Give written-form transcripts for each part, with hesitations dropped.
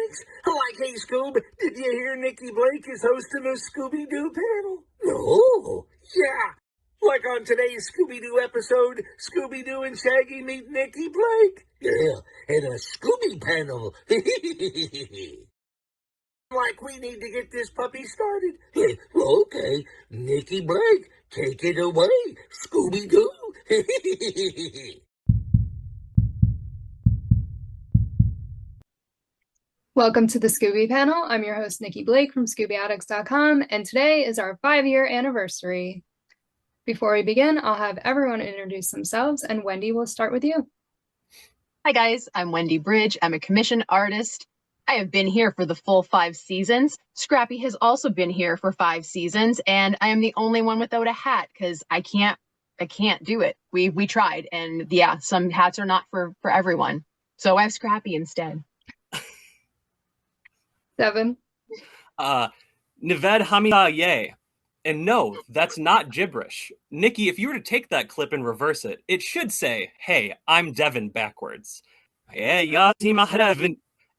thanks. Like, hey, Scoob, did you hear Nikki Blake is hosting a Scooby-Doo panel? No. Yeah. Like on today's Scooby-Doo episode, Scooby-Doo and Shaggy meet Nikki Blake. Yeah, and a Scooby Panel. Like, we need to get this puppy started. Okay, Nikki Blake, take it away, Scooby-Doo. Welcome to the Scooby Panel. I'm your host, Nikki Blake from ScoobyAddicts.com, and today is our 5-year anniversary. Before we begin, I'll have everyone introduce themselves, and Wendy will start with you. Hi guys, I'm Wendy Bridge. I'm a commissioned artist. I have been here for the full 5 seasons. Scrappy has also been here for 5 seasons, and I am the only one without a hat because I can't do it. We tried, and yeah, some hats are not for everyone. So I have Scrappy instead. Devin. Nived Hamida Ye. And no, that's not gibberish. Nikki, if you were to take that clip and reverse it, it should say, hey, I'm Devin backwards. And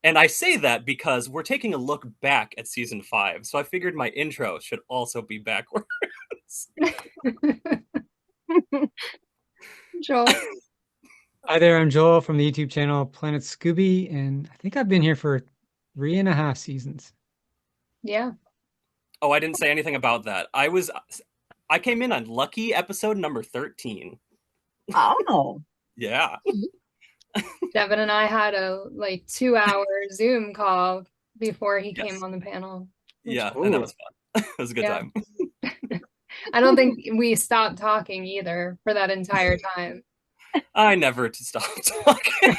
I say that because we're taking a look back at season 5, so I figured my intro should also be backwards. Joel. Hi there, I'm Joel from the YouTube channel Planet Scooby, and I think I've been here for 3.5 seasons. Yeah. Oh, I didn't say anything about that. I came in on lucky episode number 13. Oh. Yeah. Devin and I had a 2-hour Zoom call before he came on the panel. Yeah, and that was fun. It was a good time. I don't think we stopped talking either for that entire time. I never stopped talking.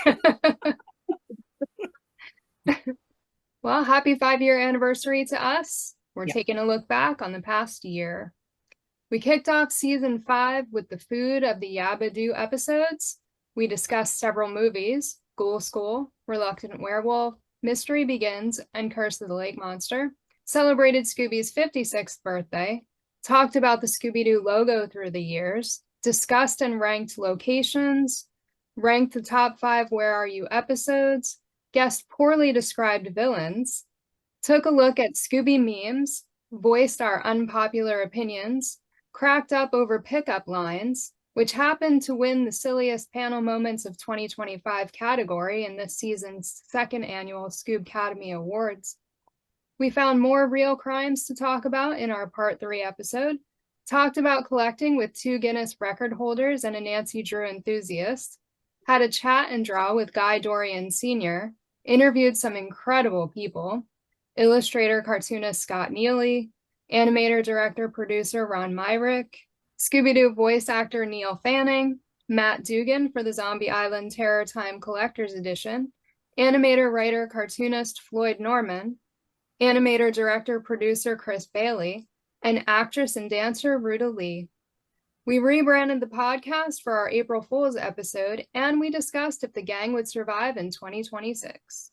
Well, happy 5-year anniversary to us. We're taking a look back on the past year. We kicked off season 5 with the Food of the Yabba-Doo episodes. We discussed several movies: Ghoul School, Reluctant Werewolf, Mystery Begins, and Curse of the Lake Monster. Celebrated Scooby's 56th birthday. Talked about the Scooby-Doo logo through the years. Discussed and ranked locations. Ranked the top 5 Where Are You episodes. Guessed poorly described villains. Took a look at Scooby memes. Voiced our unpopular opinions. Cracked up over pickup lines, which happened to win the Silliest Panel Moments of 2025 category in this season's 2nd annual Scoob Academy Awards. We found more real crimes to talk about in our Part 3 episode. Talked about collecting with 2 Guinness record holders and a Nancy Drew enthusiast. Had a chat and draw with Guy Dorian Sr. Interviewed some incredible people. Illustrator, cartoonist Scott Neely. Animator, director, producer Ron Myrick. Scooby-Doo voice actor Neil Fanning. Matt Dugan for the Zombie Island Terror Time Collector's Edition. Animator, writer, cartoonist Floyd Norman. Animator, director, producer Chris Bailey. And actress and dancer Ruta Lee. We rebranded the podcast for our April Fool's episode, and we discussed if the gang would survive in 2026.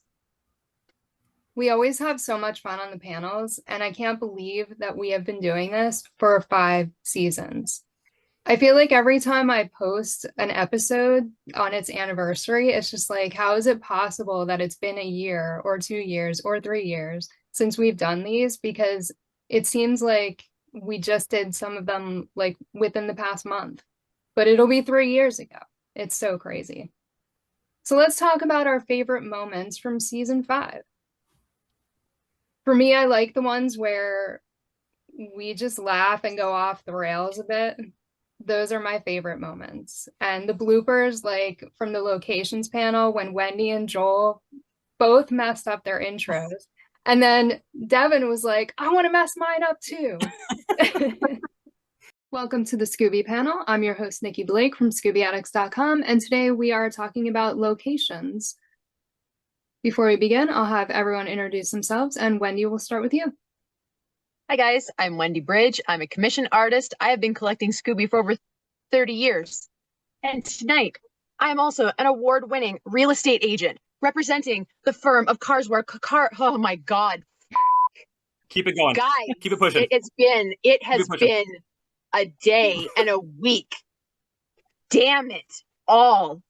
We always have so much fun on the panels, and I can't believe that we have been doing this for 5 seasons. I feel like every time I post an episode on its anniversary, it's just like, how is it possible that it's been a year or 2 years or 3 years since we've done these? Because it seems like we just did some of them within the past month, but it'll be 3 years ago. It's so crazy. So let's talk about our favorite moments from season 5. For me, I like the ones where we just laugh and go off the rails a bit. Those are my favorite moments. And the bloopers, from the locations panel, when Wendy and Joel both messed up their intros. And then Devin was like, I want to mess mine up too. Welcome to the Scooby Panel. I'm your host, Nikki Blake from ScoobyAddicts.com. And today we are talking about locations. Before we begin, I'll have everyone introduce themselves, and Wendy will start with you. Hi guys, I'm Wendy Bridge. I'm a commissioned artist. I have been collecting Scooby for over 30 years. And tonight, I am also an award-winning real estate agent representing the firm of Carsware oh my God. Keep it going. Guys, keep it pushing. It has been a day and a week. Damn it all.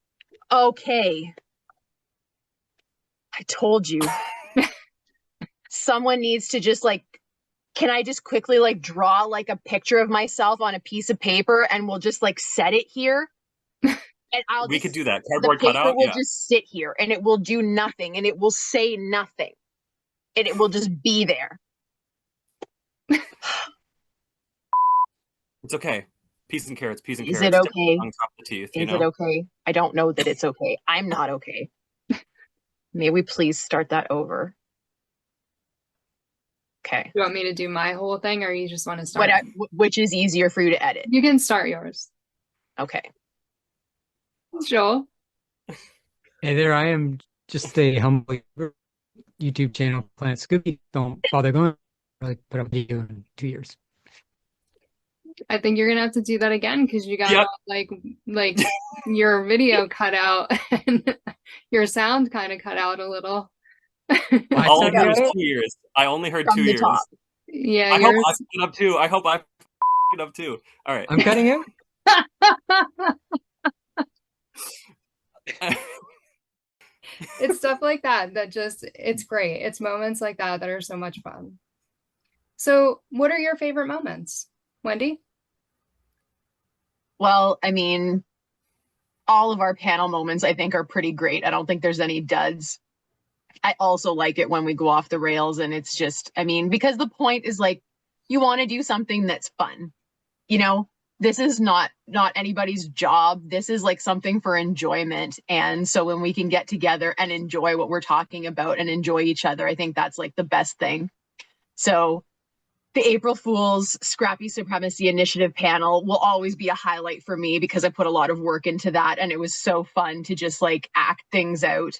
Okay. I told you. someone needs to just like, can I just quickly like draw like a picture of myself on a piece of paper and we'll just like set it here? And We could do that. the Cardboard paper cutout. will Yeah. just sit here and it will do nothing and it will say nothing and it will just be there. It's okay. Peas and carrots. Peas and Is carrots. it okay? On top of the teeth. Is it okay? I don't know that it's okay. I'm not okay. May we please start that over? Okay. You want me to do my whole thing, or you just want to start? Which is easier for you to edit? You can start yours. Okay. Joel. Hey there, I am just a humble YouTube channel, Planet Scooby. Don't bother going. Really put up a video in 2 years. I think you're gonna have to do that again because you got like your video cut out and your sound kind of cut out a little. All I heard was 2 years. I only heard From 2 the years. top. Yeah, I hope I f it up too. I hope I f it up too. All right. I'm cutting it. It's stuff like that just, it's great. It's moments like that that are so much fun. So what are your favorite moments, Wendy? Well, I mean, all of our panel moments I think are pretty great. I don't think there's any duds. I also like it when we go off the rails and it's just, I mean, because the point is like, you want to do something that's fun. You know, this is not anybody's job. This is like something for enjoyment. And so when we can get together and enjoy what we're talking about and enjoy each other, I think that's like the best thing. So the April Fool's Scrappy Supremacy Initiative panel will always be a highlight for me because I put a lot of work into that and it was so fun to just like act things out.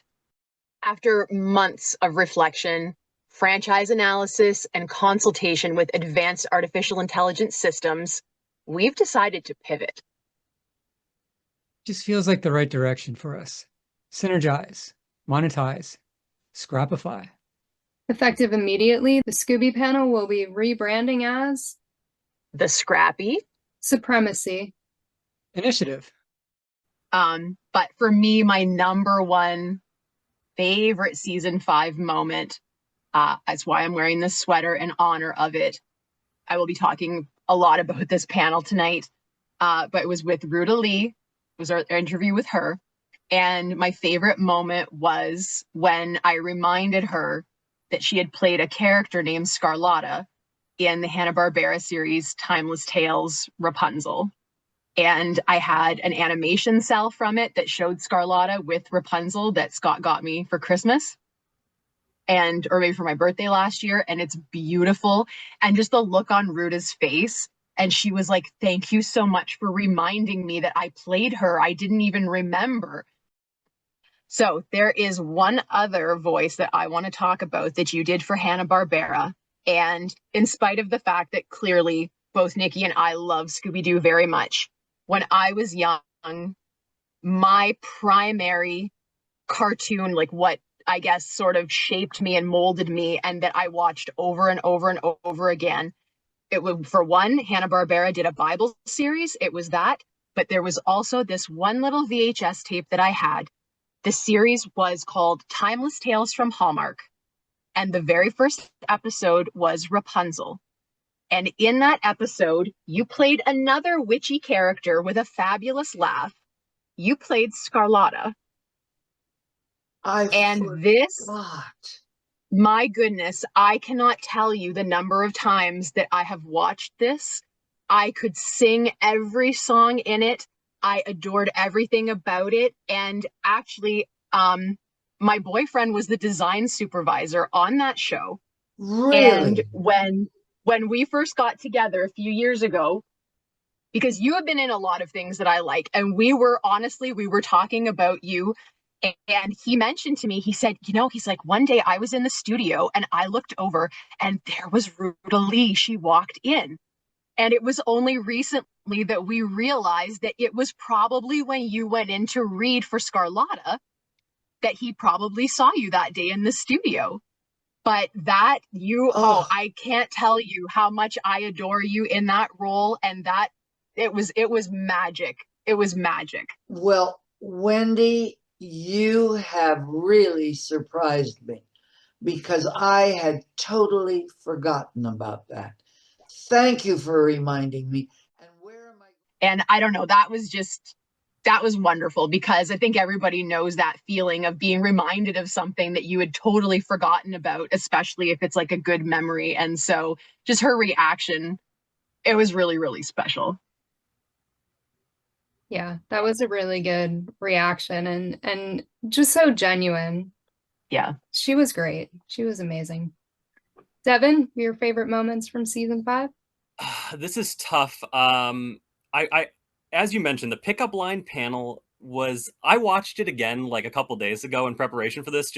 After months of reflection, franchise analysis, and consultation with advanced artificial intelligence systems, we've decided to pivot. Just feels like the right direction for us. Synergize, monetize, scrapify. Effective immediately, the Scooby Panel will be rebranding as The Scrappy Supremacy Initiative. But for me, my number one favorite season 5 moment, that's why I'm wearing this sweater in honor of it. I will be talking a lot about this panel tonight, but it was with Ruta Lee. It was our interview with her. And my favorite moment was when I reminded her that she had played a character named Scarlotta in the Hanna-Barbera series Timeless Tales Rapunzel. And I had an animation cell from it that showed Scarlotta with Rapunzel that Scott got me for Christmas or maybe for my birthday last year. And it's beautiful. And just the look on Ruta's face. And she was like, thank you so much for reminding me that I played her. I didn't even remember. So there is one other voice that I want to talk about that you did for Hanna-Barbera. And in spite of the fact that clearly both Nikki and I love Scooby-Doo very much, when I was young, my primary cartoon, like what I guess sort of shaped me and molded me and that I watched over and over and over again, it was, for one, Hanna-Barbera did a Bible series. It was that. But there was also this one little VHS tape that I had. The series was called Timeless Tales from Hallmark. And the very first episode was Rapunzel. And in that episode, you played another witchy character with a fabulous laugh. You played Scarlotta. My goodness, I cannot tell you the number of times that I have watched this. I could sing every song in it. I adored everything about it. And actually, my boyfriend was the design supervisor on that show. Really? And when we first got together a few years ago, because you have been in a lot of things that I like, and we were talking about you, and he mentioned to me, he said, you know, he's like, one day I was in the studio and I looked over and there was Ruta Lee. She walked in. And it was only recently that we realized that it was probably when you went in to read for Scarlotta that he probably saw you that day in the studio. But that I can't tell you how much I adore you in that role. And that it was magic. It was magic. Well, Wendy, you have really surprised me. because I had totally forgotten about that. Thank you for reminding me. And where am I? And I don't know, that was wonderful, because I think everybody knows that feeling of being reminded of something that you had totally forgotten about, especially if it's like a good memory. And so just her reaction, it was really, really special. Yeah, that was a really good reaction and just so genuine. Yeah. She was great. She was amazing. Devin, your favorite moments from season 5? This is tough. I as you mentioned, the pickup line panel was, I watched it again like a couple days ago in preparation for this,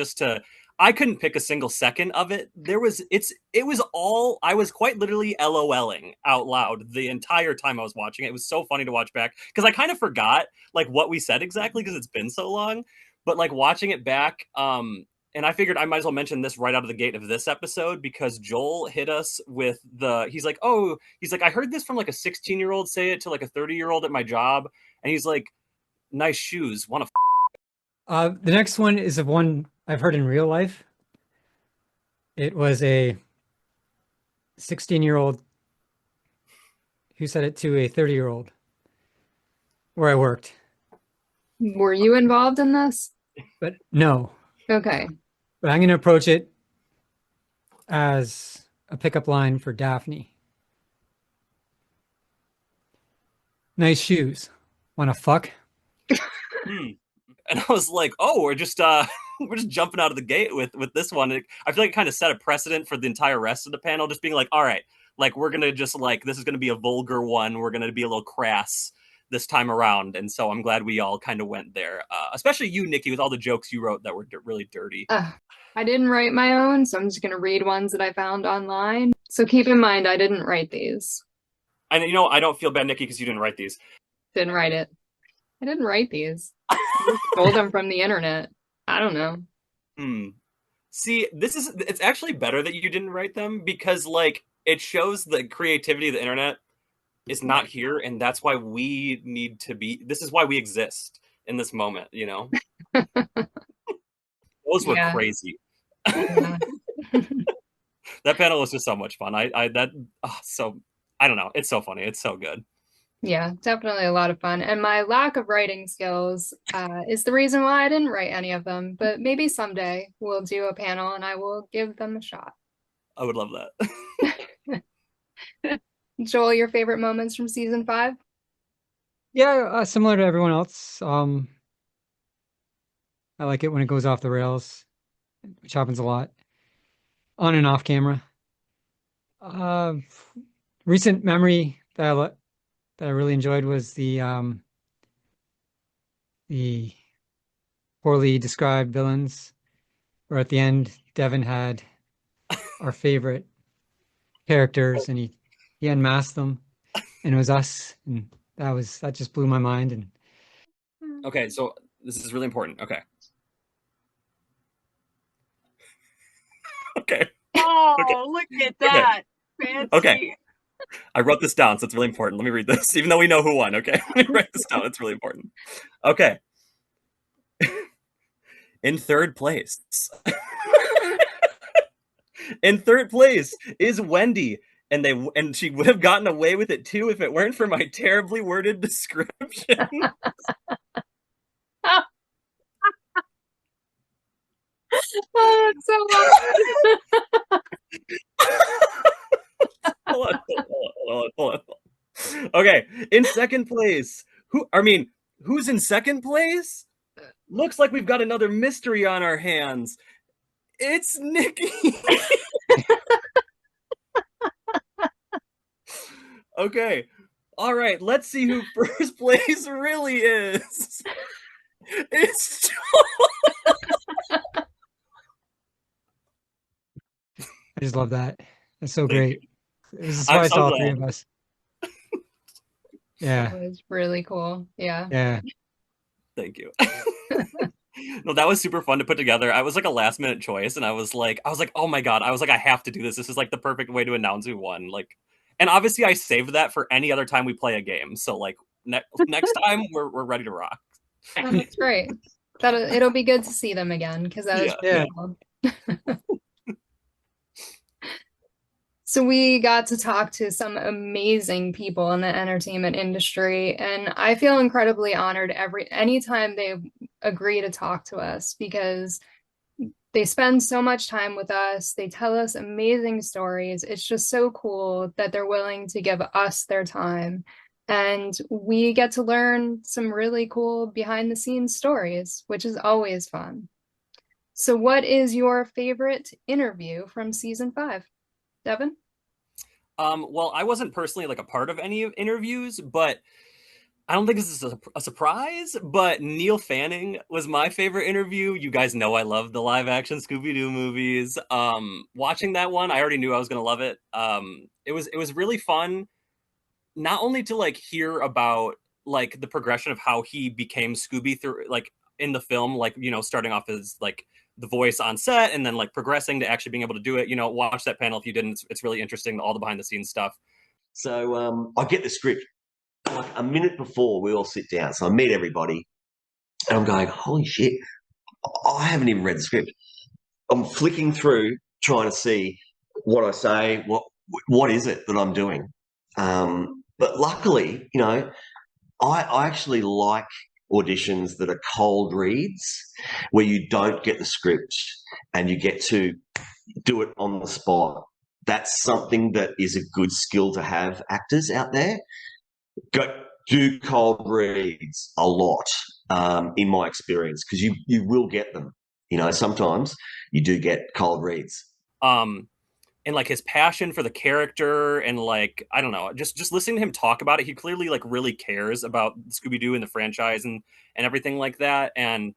I couldn't pick a single second of it. It was all, I was quite literally LOLing out loud the entire time I was watching it. It was so funny to watch back because I kind of forgot like what we said exactly because it's been so long. But like watching it back, and I figured I might as well mention this right out of the gate of this episode because Joel hit us with he's like, I heard this from like a 16-year-old say it to like a 30-year-old at my job. And he's like, nice shoes. Want to The next one is of one I've heard in real life. It was a 16-year-old who said it to a 30-year-old where I worked. Were you involved in this? But no. Okay. But I'm going to approach it as a pickup line for Daphne. Nice shoes. Want to fuck? And I was like, oh, we're just jumping out of the gate with this one. I feel like it kind of set a precedent for the entire rest of the panel, just being like, all right, like we're gonna just like, this is gonna be a vulgar one. We're gonna be a little crass this time around. And so I'm glad we all kind of went there, especially you, Nikki, with all the jokes you wrote that were really dirty. I didn't write my own, so I'm just gonna read ones that I found online. So keep in mind, I didn't write these. And you know, I don't feel bad, Nikki, because you didn't write these. Didn't write it. I didn't write these. I stole them from the internet. I don't know. See, it's actually better that you didn't write them because like it shows the creativity of the internet is not here, and that's why we need to be, this is why we exist in this moment, you know? Those were crazy. Yeah. That panel was just so much fun. I don't know. It's so funny. It's so good. Yeah, definitely a lot of fun. And my lack of writing skills is the reason why I didn't write any of them. But maybe someday we'll do a panel and I will give them a shot. I would love that. Joel, your favorite moments from season 5? Yeah, similar to everyone else. I like it when it goes off the rails, which happens a lot, on and off camera. Recent memory that I really enjoyed was the poorly described villains, where at the end Devin had our favorite characters and he unmasked them, and it was us, and that just blew my mind. And okay, so this is really important. Okay. Okay. Oh, okay. Look at that. Okay. Fancy. Okay. I wrote this down, so it's really important. Let me read this, even though we know who won, okay? Let me write this down. It's really important. Okay. In third place. In third place is Wendy. And she would have gotten away with it too if it weren't for my terribly worded description. Oh, it's so awesome. Hold on. Okay, in second place. Who's in second place? Looks like we've got another mystery on our hands. It's Nikki. Okay. All right, let's see who first place really is. It's I just love that. That's so great. It was a I'm surprise so to all glad. 3 of us. Yeah. It was really cool. Yeah. Yeah. Thank you. No, that was super fun to put together. I was like a last minute choice, and I was like, oh my god, I have to do this. This is like the perfect way to announce who won. Like, and obviously I saved that for any other time we play a game. So like next time we're ready to rock. Oh, that's great. It'll be good to see them again because that was really cool. So we got to talk to some amazing people in the entertainment industry, and I feel incredibly honored anytime they agree to talk to us because they spend so much time with us. They tell us amazing stories. It's just so cool that they're willing to give us their time. And we get to learn some really cool behind the scenes stories, which is always fun. So what is your favorite interview from season 5? Devin? Well, I wasn't personally like a part of any interviews, but I don't think this is a surprise, but Neil Fanning was my favorite interview. You guys know I love the live action Scooby-Doo movies. Watching that one, I already knew I was gonna love it. It was really fun, not only to like hear about like the progression of how he became Scooby through like in the film, like, you know, starting off as like the voice on set and then like progressing to actually being able to do it. You know, watch that panel if you didn't. It's really interesting, all the behind the scenes stuff. So I get the script like a minute before we all sit down. So I meet everybody and I'm going, holy shit, I haven't even read the script. I'm flicking through trying to see what I say, what is it that I'm doing. But luckily, you know, I actually like auditions that are cold reads where you don't get the script and you get to do it on the spot. That's something that is a good skill to have, actors out there. Do cold reads a lot, in my experience, because you will get them. You know, sometimes you do get cold reads. And like his passion for the character and like, I don't know, just listening to him talk about it, he clearly like really cares about Scooby-Doo and the franchise and everything like that. And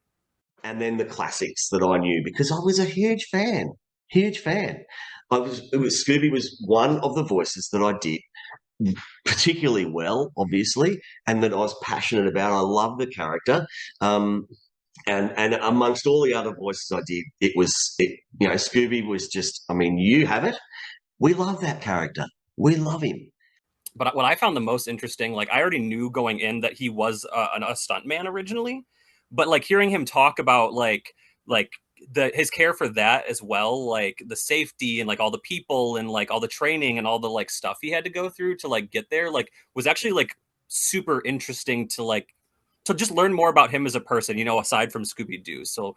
then the classics that I knew because I was a huge fan. Scooby was one of the voices that I did particularly well, obviously, and that I was passionate about. I love the character. And amongst all the other voices I did, you know, Scooby was just, I mean, you have it. We love that character. We love him. But what I found the most interesting, like I already knew going in that he was a stuntman originally, but like hearing him talk about like his care for that as well, like the safety and like all the people and like all the training and all the like stuff he had to go through to like get there, like was actually like super interesting to just learn more about him as a person, you know, aside from Scooby-Doo. So,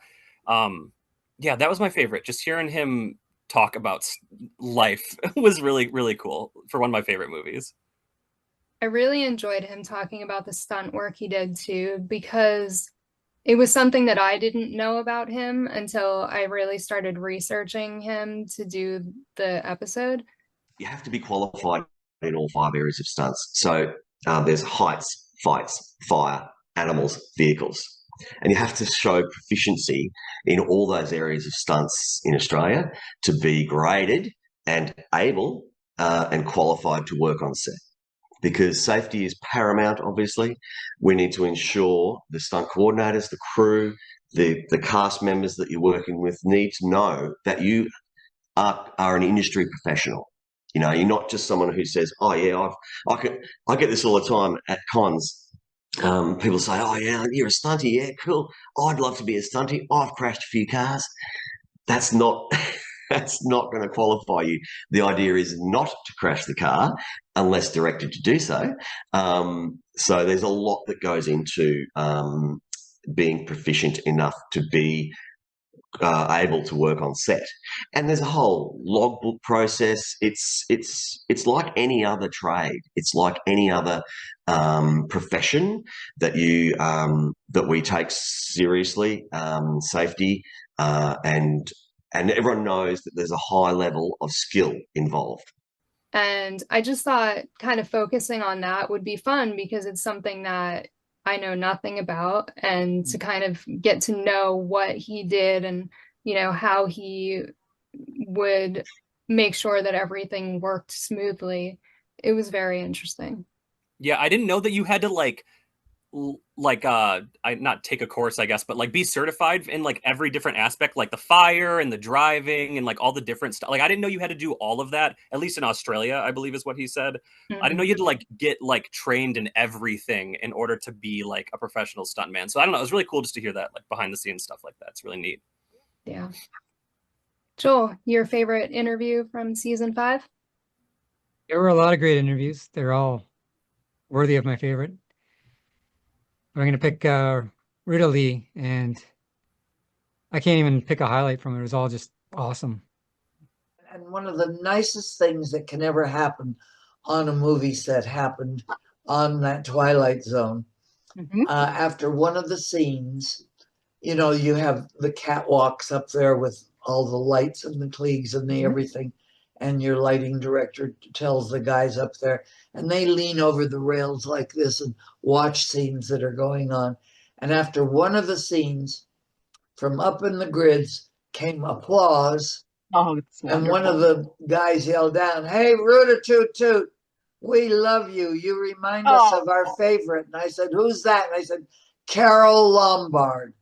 yeah, that was my favorite. Just hearing him talk about life was really, really cool for one of my favorite movies. I really enjoyed him talking about the stunt work he did too, because it was something that I didn't know about him until I really started researching him to do the episode. You have to be qualified in all 5 areas of stunts. So there's heights, fights, fire, animals, vehicles. And you have to show proficiency in all those areas of stunts in Australia to be graded and able and qualified to work on set. Because safety is paramount, obviously. We need to ensure the stunt coordinators, the crew, the cast members that you're working with need to know that you are an industry professional. You know, you're not just someone who says, oh, yeah, I get this all the time at cons. People say, oh, yeah, you're a stunty. Yeah, cool. I'd love to be a stunty. I've crashed a few cars. That's not that's not going to qualify you. The idea is not to crash the car unless directed to do so. So there's a lot that goes into being proficient enough to be able to work on set. And there's a whole logbook process. It's like any other trade. It's like any other profession that that we take seriously. Safety and everyone knows that there's a high level of skill involved. And I just thought kind of focusing on that would be fun because it's something that I know nothing about, and to kind of get to know what he did and, you know, how he would make sure that everything worked smoothly. It was very interesting. Yeah, I didn't know that you had to I not take a course, I guess, but like be certified in like every different aspect, like the fire and the driving and like all the different stuff. Like I didn't know you had to do all of that, at least in Australia, I believe is what he said. I didn't know you had to like get like trained in everything in order to be like a professional stuntman. So I don't know, it was really cool just to hear that like behind the scenes stuff like that. It's really neat. Yeah. Joel, your favorite interview from season 5? There were a lot of great interviews. They're all worthy of my favorite. I'm going to pick Rita Lee, and I can't even pick a highlight from it. It was all just awesome. And one of the nicest things that can ever happen on a movie set happened on that Twilight Zone. After one of the scenes, you know, you have the catwalks up there with all the lights and the Klieg's and the everything. And your lighting director tells the guys up there, and they lean over the rails like this and watch scenes that are going on. And after one of the scenes, from up in the grids came applause. Oh, it's and wonderful. one of the guys yelled down, "Hey, Ruta Toot Toot, we love you. You remind us of our favorite." And I said, "Who's that?" And I said, "Carol Lombard."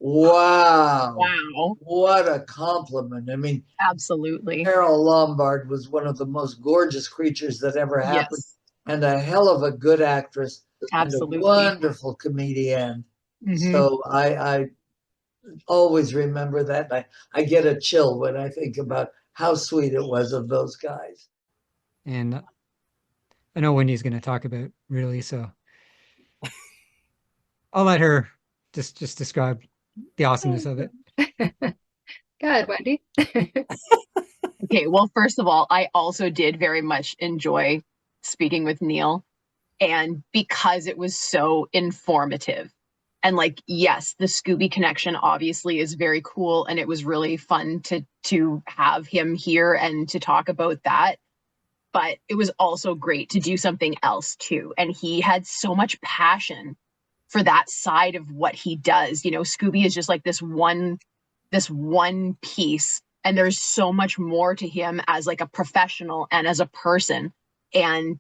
Wow. Wow. What a compliment. I mean, Absolutely. Carol Lombard was one of the most gorgeous creatures that ever happened, Yes. and a hell of a good actress. Absolutely. And a wonderful comedian. So I always remember that. I get a chill when I think about how sweet it was of those guys. And I know Wendy's going to talk about really, so I'll let her just describe the awesomeness of it. Go ahead, Wendy. Okay, well, first of all, I also did very much enjoy speaking with Neil, and because it was so informative. And like, yes, the Scooby connection obviously is very cool, and it was really fun to have him here and to talk about that. But it was also great to do something else too. And he had so much passion for that side of what he does. You know, Scooby is just like this one piece, and there's so much more to him as like a professional and as a person. And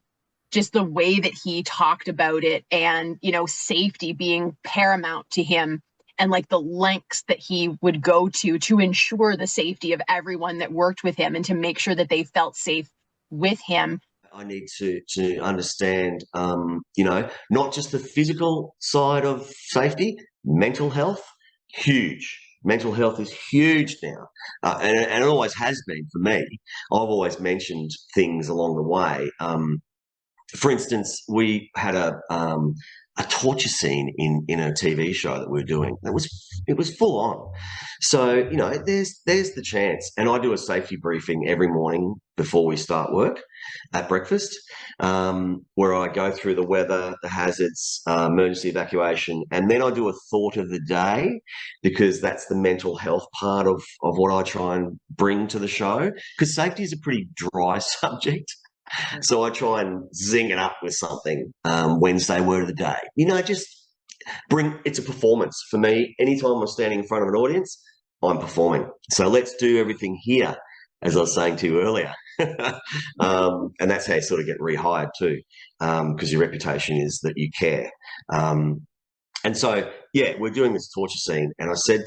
just the way that he talked about it, and, you know, safety being paramount to him, and like the lengths that he would go to ensure the safety of everyone that worked with him and to make sure that they felt safe with him. I need to understand, you know, not just the physical side of safety, mental health, huge. Mental health is huge now, and it always has been for me. I've always mentioned things along the way. For instance, we had a torture scene in a TV show that we were doing. It was full on. So, you know, there's the chance. And I do a safety briefing every morning before we start work at breakfast, where I go through the weather, the hazards, emergency evacuation, and then I do a thought of the day, because that's the mental health part of what I try and bring to the show, because safety is a pretty dry subject. So I try and zing it up with something. Wednesday word of the day, you know, just it's a performance for me. Anytime I'm standing in front of an audience, I'm performing. So let's do everything here, as I was saying to you earlier. And that's how you sort of get rehired too, because your reputation is that you care. And so, yeah, we're doing this torture scene. And I said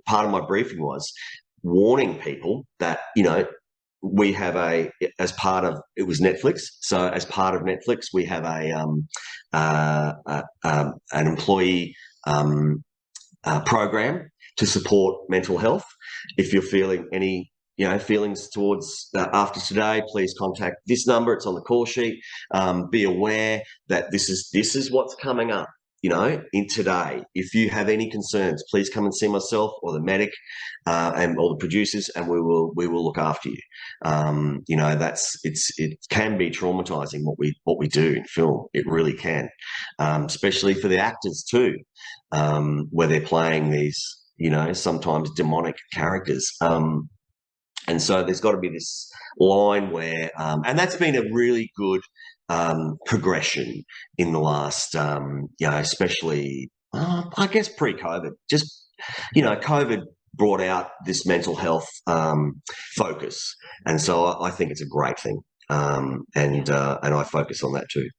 part of my briefing was warning people that, you know, we have it was Netflix. So as part of Netflix, we have an employee program to support mental health. If you're feeling any, you know, feelings towards after today, please contact this number. It's on the call sheet. Be aware that this is what's coming up. You know, in today, if you have any concerns, please come and see myself or the medic and all the producers, and we will look after you. You know, it can be traumatizing what we do in film. It really can, especially for the actors too, where they're playing these, you know, sometimes demonic characters. And so there's got to be this line where, and that's been a really good progression in the last, you know, especially, I guess pre-COVID. Just, you know, COVID brought out this mental health focus, and so I think it's a great thing, and I focus on that too.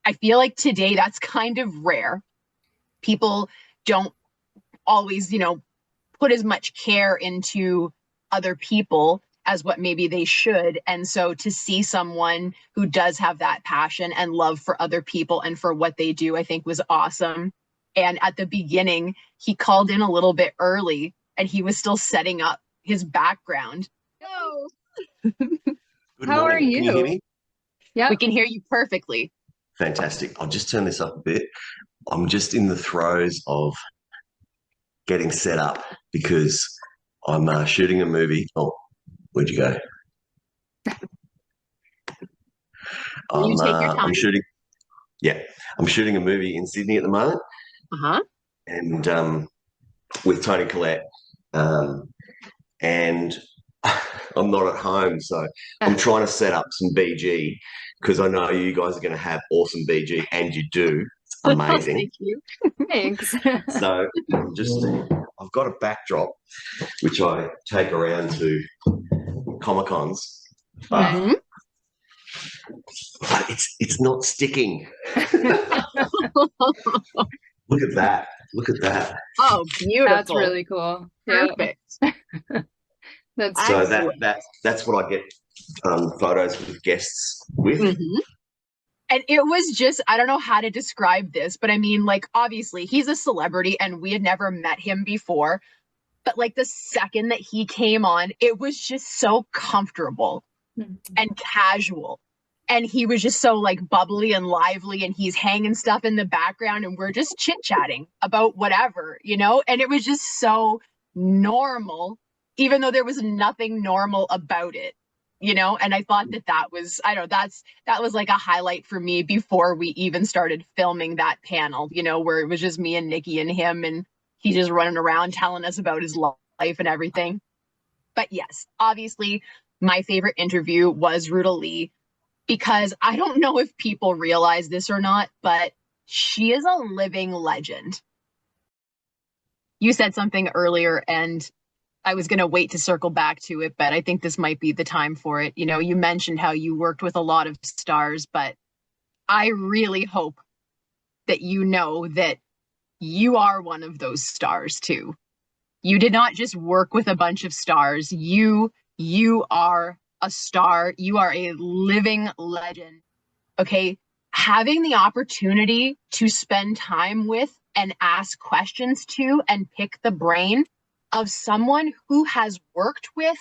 I feel like today that's kind of rare. People don't always, you know, put as much care into other people as what maybe they should. And so to see someone who does have that passion and love for other people and for what they do, I think was awesome. And at the beginning, he called in a little bit early, and he was still setting up his background. Hello. Good How morning. are Can you hear you? me? Yeah. We can hear you perfectly. Fantastic. I'll just turn this up a bit. I'm just in the throes of getting set up because I'm shooting a movie. Oh, where'd you go? You take your time. I'm shooting. Yeah, I'm shooting a movie in Sydney at the moment, and with Tony Collette, and I'm not at home, so I'm trying to set up some BG because I know you guys are going to have awesome BG, and you do. It's amazing. Thank you. Thanks. So I've got a backdrop which I take around to Comic-Cons, but it's not sticking. Look at that. Look at that. Oh, beautiful. That's really cool. Perfect. That's so that's what I get photos with guests with. And it was just, I don't know how to describe this, but I mean, like, obviously he's a celebrity and we had never met him before, but like the second that he came on, it was just so comfortable and casual. And he was just so like bubbly and lively, and he's hanging stuff in the background and we're just chit-chatting about whatever, you know? And it was just so normal, even though there was nothing normal about it, you know? And I thought that was, I don't know, that was like a highlight for me before we even started filming that panel, you know, where it was just me and Nikki and him, and he just running around telling us about his life and everything. But yes, obviously my favorite interview was Ruta Lee, because I don't know if people realize this or not, but she is a living legend. You said something earlier, and I was going to wait to circle back to it, but I think this might be the time for it. You know, you mentioned how you worked with a lot of stars, but I really hope that you know that you are one of those stars too. You did not just work with a bunch of stars. You are a star. You are a living legend. Okay. Having the opportunity to spend time with and ask questions to and pick the brain of someone who has worked with,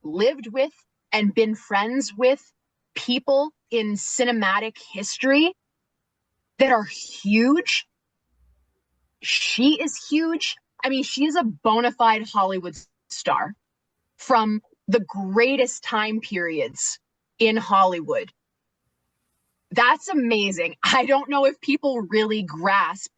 lived with, and been friends with people in cinematic history that are huge. She is huge. I mean, she is a bona fide Hollywood star from the greatest time periods in Hollywood. That's amazing. I don't know if people really grasp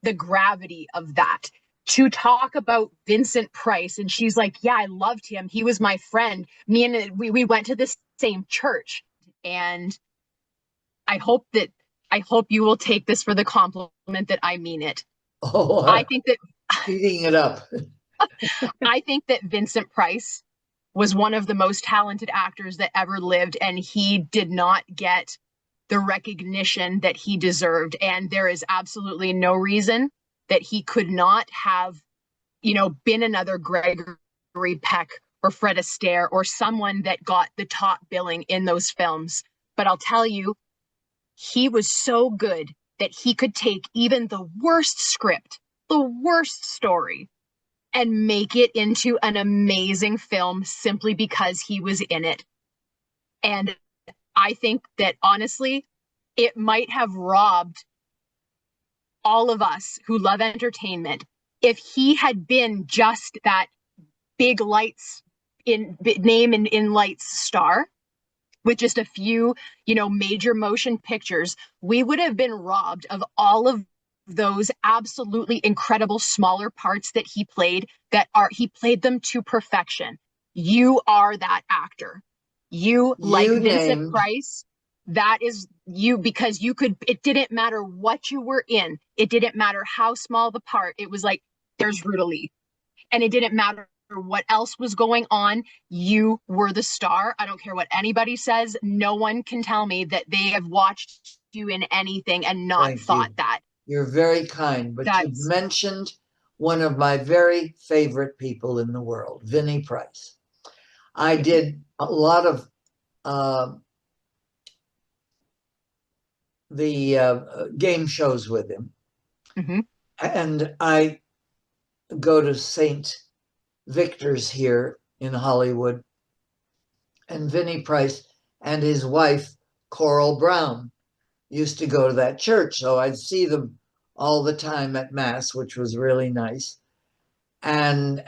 the gravity of that. To talk about Vincent Price, and she's like, yeah, I loved him. He was my friend. We went to the same church. And I hope you will take this for the compliment that I mean it. Oh, I think that eating it up. I think that Vincent Price was one of the most talented actors that ever lived, and he did not get the recognition that he deserved. And there is absolutely no reason that he could not have, you know, been another Gregory Peck or Fred Astaire or someone that got the top billing in those films. But I'll tell you, he was so good that he could take even the worst script, the worst story, and make it into an amazing film simply because he was in it. And I think that honestly, it might have robbed all of us who love entertainment if he had been just that big lights name in lights star with just a few, you know, major motion pictures. We would have been robbed of all of those absolutely incredible smaller parts that he played, he played them to perfection. You are that actor. You like Vincent Price. That is you, because you could, it didn't matter what you were in. It didn't matter how small the part. It was like, there's Ruta Lee. And it didn't matter what else was going on. You were the star. I don't care what anybody says. No one can tell me that they have watched you in anything and not thought that. You're very kind, but you mentioned one of my very favorite people in the world, Vinnie Price. I did a lot of the game shows with him. And I go to St. Victor's here in Hollywood, and Vinnie Price and his wife Coral Brown used to go to that church, so I'd see them all the time at Mass, which was really nice. And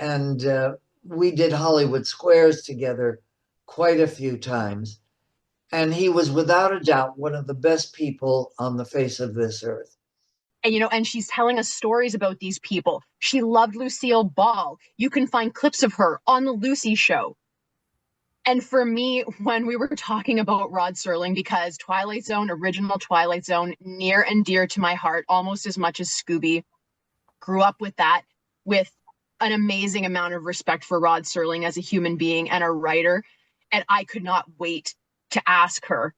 we did Hollywood Squares together quite a few times. And he was without a doubt one of the best people on the face of this earth. And, you know, and she's telling us stories about these people. She loved Lucille Ball. You can find clips of her on the Lucy Show. And for me, when we were talking about Rod Serling, because Twilight Zone, original Twilight Zone, near and dear to my heart, almost as much as Scooby, grew up with that, with an amazing amount of respect for Rod Serling as a human being and a writer. And I could not wait to ask her,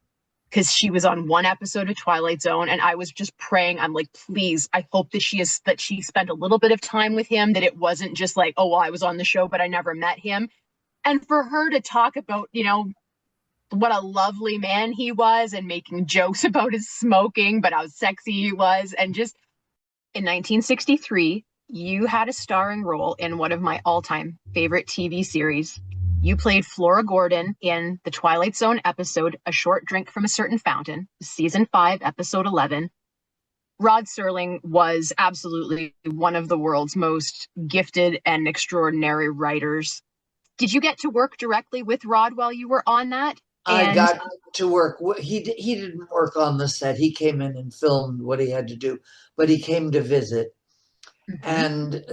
because she was on one episode of Twilight Zone, and I was just praying. I'm like, please, I hope that she spent a little bit of time with him, that it wasn't just like, oh, well, I was on the show, but I never met him. And for her to talk about, you know, what a lovely man he was, and making jokes about his smoking, but how sexy he was. And just in 1963, you had a starring role in one of my all-time favorite TV series. You played Flora Gordon in the Twilight Zone episode, A Short Drink from a Certain Fountain, season 5, episode 11. Rod Serling was absolutely one of the world's most gifted and extraordinary writers. Did you get to work directly with Rod while you were on that? I got to work. He didn't work on the set. He came in and filmed what he had to do, but he came to visit. And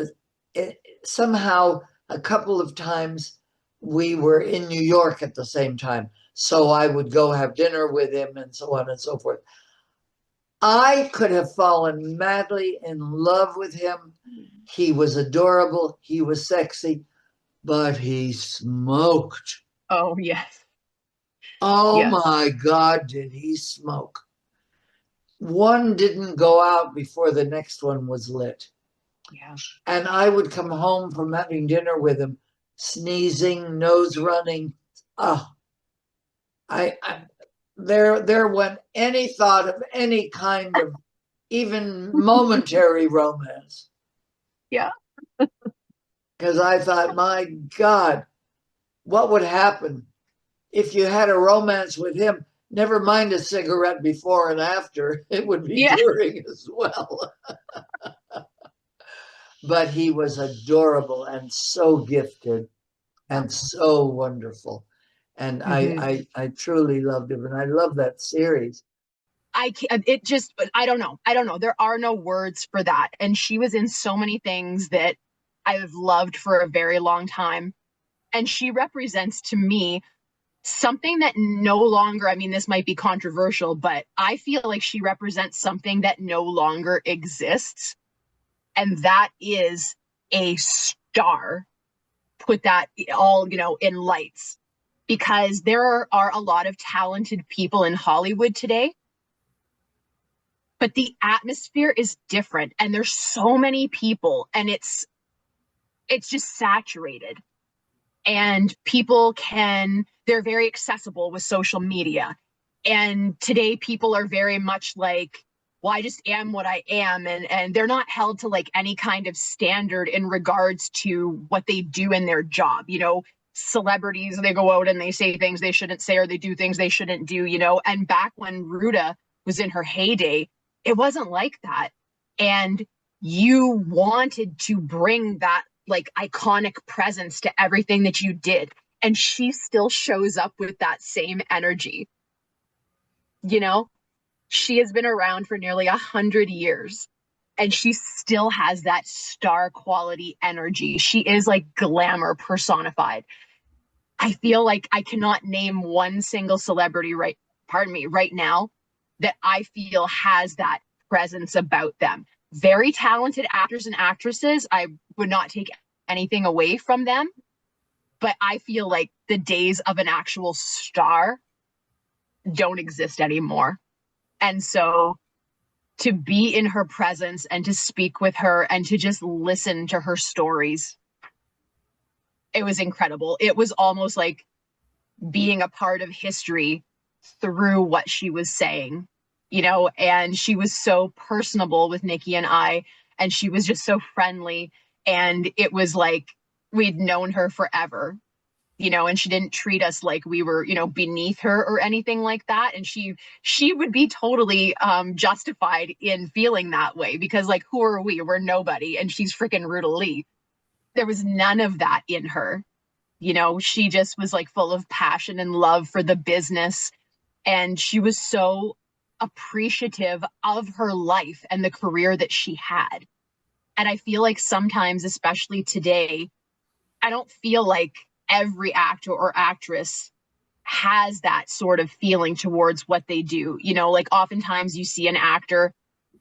somehow a couple of times we were in New York at the same time. So I would go have dinner with him and so on and so forth. I could have fallen madly in love with him. He was adorable. He was sexy, but he smoked. Oh, yes. Oh, yes. My God, did he smoke. One didn't go out before the next one was lit. Yeah. And I would come home from having dinner with him, sneezing, nose running. Oh, there went any thought of any kind of even momentary romance. Yeah. Because I thought, my God, what would happen if you had a romance with him? Never mind a cigarette before and after. It would be during as well. But he was adorable and so gifted and so wonderful. And I truly loved him. And I love that series. I don't know. There are no words for that. And she was in so many things that I've loved for a very long time. And she represents to me something that no longer, I mean, this might be controversial, but I feel like she represents something that no longer exists. And that is a star. Put that all, you know, in lights. Because there are a lot of talented people in Hollywood today. But the atmosphere is different. And there's so many people. And it's just saturated. And people they're very accessible with social media. And today people are very much like, well, I just am what I am. And they're not held to like any kind of standard in regards to what they do in their job. You know, celebrities, they go out and they say things they shouldn't say, or they do things they shouldn't do, you know. And back when Ruta was in her heyday, it wasn't like that. And you wanted to bring that like iconic presence to everything that you did. And she still shows up with that same energy. You know, she has been around for nearly 100 years and she still has that star quality energy. She is like glamour personified. I feel like I cannot name one single celebrity right now that I feel has that presence about them. Very talented actors and actresses. I would not take anything away from them, but I feel like the days of an actual star don't exist anymore. And so to be in her presence and to speak with her and to just listen to her stories, it was incredible. It was almost like being a part of history through what she was saying, you know. And she was so personable with Nikki and I, and she was just so friendly. And it was like we'd known her forever. you know, and she didn't treat us like we were, you know, beneath her or anything like that. And she would be totally justified in feeling that way, because like, who are we? We're nobody. And she's freaking Ruta Lee. There was none of that in her. You know, she just was like full of passion and love for the business. And she was so appreciative of her life and the career that she had. And I feel like sometimes, especially today, I don't feel like every actor or actress has that sort of feeling towards what they do. You know, like oftentimes you see an actor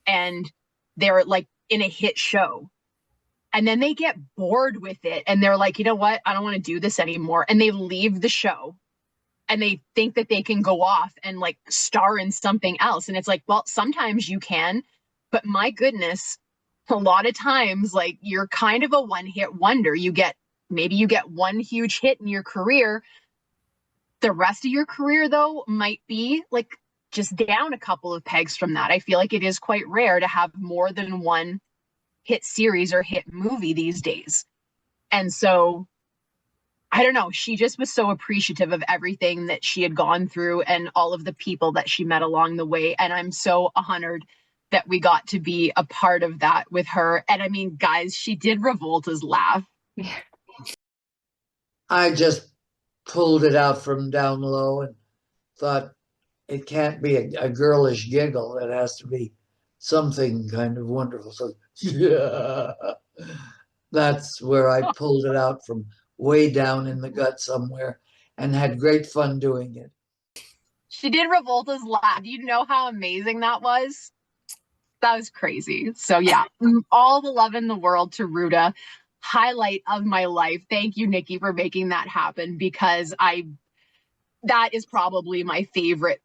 and they're like in a hit show and then they get bored with it and they're like, you know what, I don't want to do this anymore. And they leave the show and they think that they can go off and like star in something else. And it's like, well, sometimes you can, but my goodness, a lot of times, like, you're kind of a one-hit wonder. Maybe you get one huge hit in your career. The rest of your career, though, might be like just down a couple of pegs from that. I feel like it is quite rare to have more than one hit series or hit movie these days. And so, I don't know, she just was so appreciative of everything that she had gone through and all of the people that she met along the way. And I'm so honored that we got to be a part of that with her. And I mean, guys, she did Revolta's laugh. I just pulled it out from down low and thought it can't be a girlish giggle. It has to be something kind of wonderful. So yeah, that's where I pulled it out from way down in the gut somewhere and had great fun doing it. She did Revolta's laugh. Do you know how amazing that was? That was crazy. So yeah, all the love in the world to Ruta. Highlight of my life. Thank you, Nikki, for making that happen, because that is probably my favorite.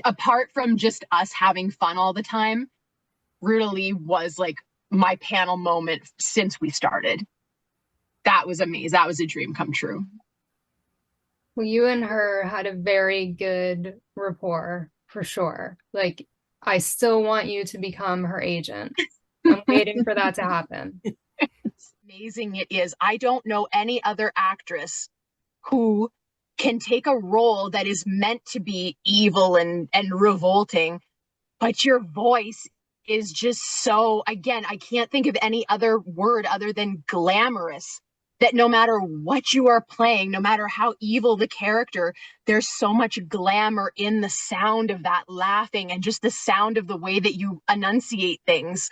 Apart from just us having fun all the time, Ruta Lee was like my panel moment since we started. That was amazing. That was a dream come true. Well, you and her had a very good rapport for sure. Like, I still want you to become her agent. I'm waiting for that to happen. Amazing it is. I don't know any other actress who can take a role that is meant to be evil and revolting, but your voice is just so, again, I can't think of any other word other than glamorous, that no matter what you are playing, no matter how evil the character, there's so much glamour in the sound of that laughing and just the sound of the way that you enunciate things.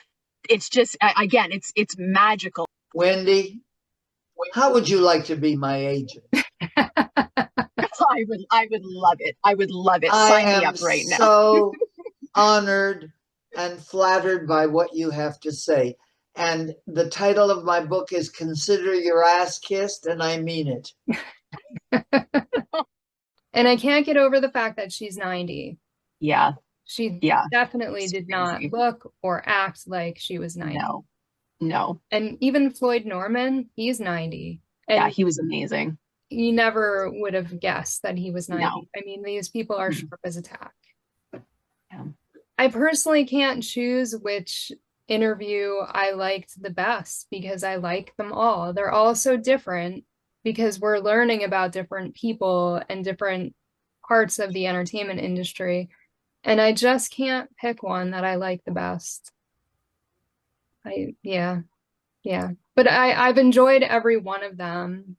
It's just, again, it's magical. Wendy, how would you like to be my agent? I would love it. I would love it. Sign me up right now. So honored and flattered by what you have to say. And the title of my book is Consider Your Ass Kissed, and I mean it. And I can't get over the fact that she's 90. Yeah. She definitely did not look or act like she was 90. No. And even Floyd Norman, he's 90. And yeah, he was amazing. You never would have guessed that he was 90. No. I mean, these people are sharp as a tack. Yeah. I personally can't choose which interview I liked the best, because I like them all. They're all so different, because we're learning about different people and different parts of the entertainment industry. And I just can't pick one that I like the best. But I've enjoyed every one of them.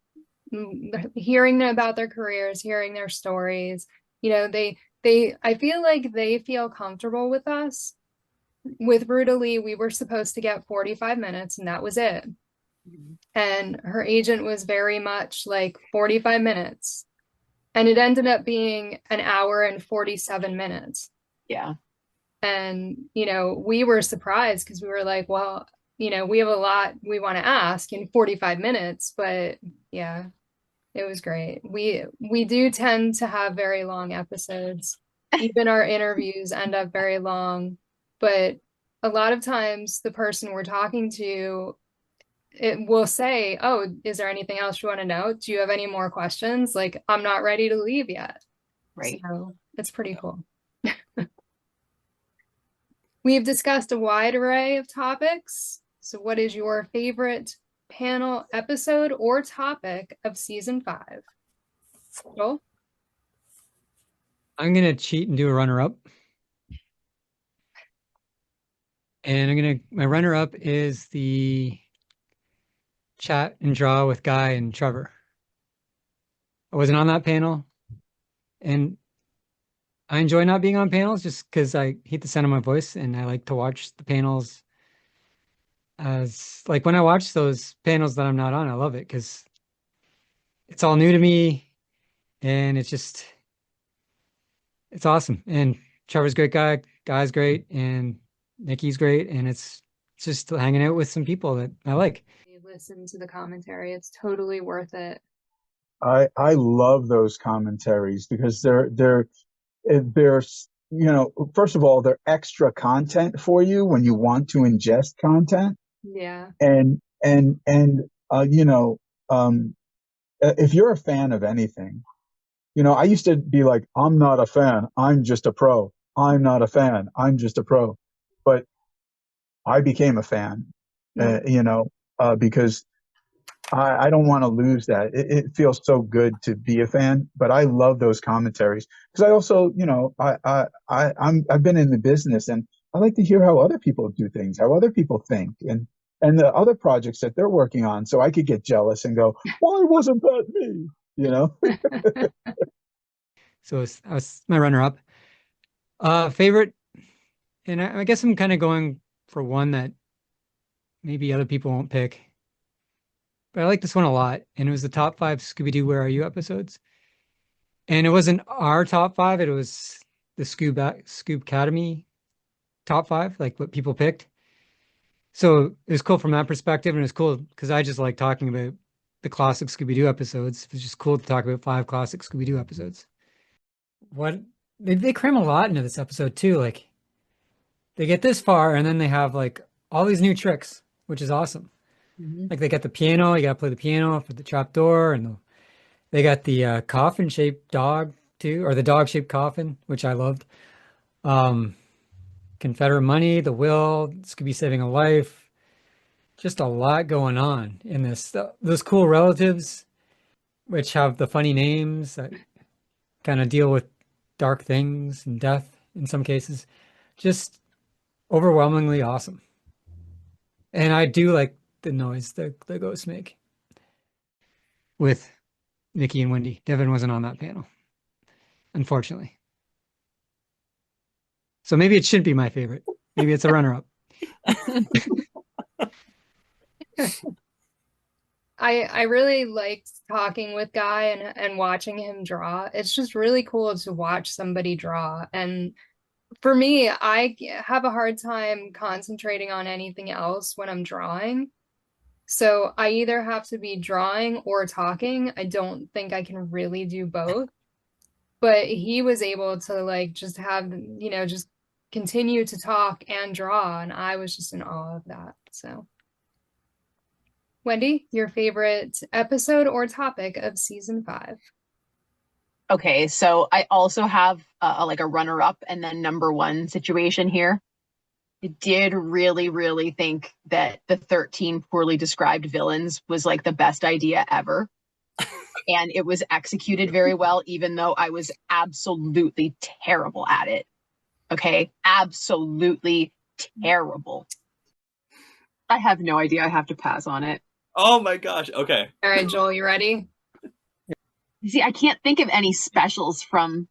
Hearing about their careers, hearing their stories, you know, I feel like they feel comfortable with us. With Ruta Lee, we were supposed to get 45 minutes and that was it. And her agent was very much like 45 minutes. And it ended up being an hour and 47 minutes. Yeah. And, you know, we were surprised because we were like, well, you know, we have a lot we want to ask in 45 minutes, but yeah, it was great. We do tend to have very long episodes. Even our interviews end up very long, but a lot of times the person we're talking to, it will say, oh, is there anything else you want to know? Do you have any more questions? Like, I'm not ready to leave yet. Right. So it's pretty cool. We've discussed a wide array of topics. So what is your favorite panel episode or topic of season 5? Joel? I'm gonna cheat and do a runner-up. And my runner-up is the chat and draw with Guy and Trevor. I wasn't on that panel, and I enjoy not being on panels just because I hate the sound of my voice, and I like to watch the panels as like when I watch those panels that I'm not on, I love it because it's all new to me, and it's awesome. And Trevor's a great guy, Guy's great, and Nikki's great, and it's just hanging out with some people that I like. Listen to the commentary. It's totally worth it. I love those commentaries because they're first of all, they're extra content for you when you want to ingest content. Yeah. And if you're a fan of anything, I used to be like, I'm not a fan, I'm just a pro. I'm not a fan, I'm just a pro. But I became a fan, because I don't want to lose that. It feels so good to be a fan, but I love those commentaries because I also, I've been in the business and I like to hear how other people do things, how other people think, and the other projects that they're working on, so I could get jealous and go, why wasn't that me? So that was my runner-up. Favorite, and I guess I'm kind of going for one that maybe other people won't pick. But I like this one a lot, and it was the top 5 Scooby-Doo Where Are You episodes. And it wasn't our top 5, it was the Scoob Academy top 5, like what people picked. So it was cool from that perspective, and it was cool because I just like talking about the classic Scooby-Doo episodes. It was just cool to talk about 5 classic Scooby-Doo episodes. What they cram a lot into this episode too. Like they get this far, and then they have like all these new tricks, which is awesome. Like they got the piano, you got to play the piano for the trap door, and they got the coffin-shaped dog too, or the dog-shaped coffin, which I loved. Confederate money, the will, Scooby saving a life. Just a lot going on in this. Those cool relatives, which have the funny names that kind of deal with dark things and death in some cases. Just overwhelmingly awesome. And I do like the noise the ghosts make with Nikki and Wendy. Devin wasn't on that panel, unfortunately. So maybe it shouldn't be my favorite. Maybe it's a runner-up. I really liked talking with Guy and watching him draw. It's just really cool to watch somebody draw. And for me, I have a hard time concentrating on anything else when I'm drawing. So I either have to be drawing or talking. I don't think I can really do both. But he was able to like just have, just continue to talk and draw. And I was just in awe of that. So, Wendy, your favorite episode or topic of season 5? Okay, so I also have like a runner-up and then number 1 situation here. I did really, really think that the 13 poorly described villains was like the best idea ever. And it was executed very well, even though I was absolutely terrible at it. Okay, absolutely terrible. I have no idea. I have to pass on it. Oh my gosh. Okay. All right, Joel, you ready? See, I can't think of any specials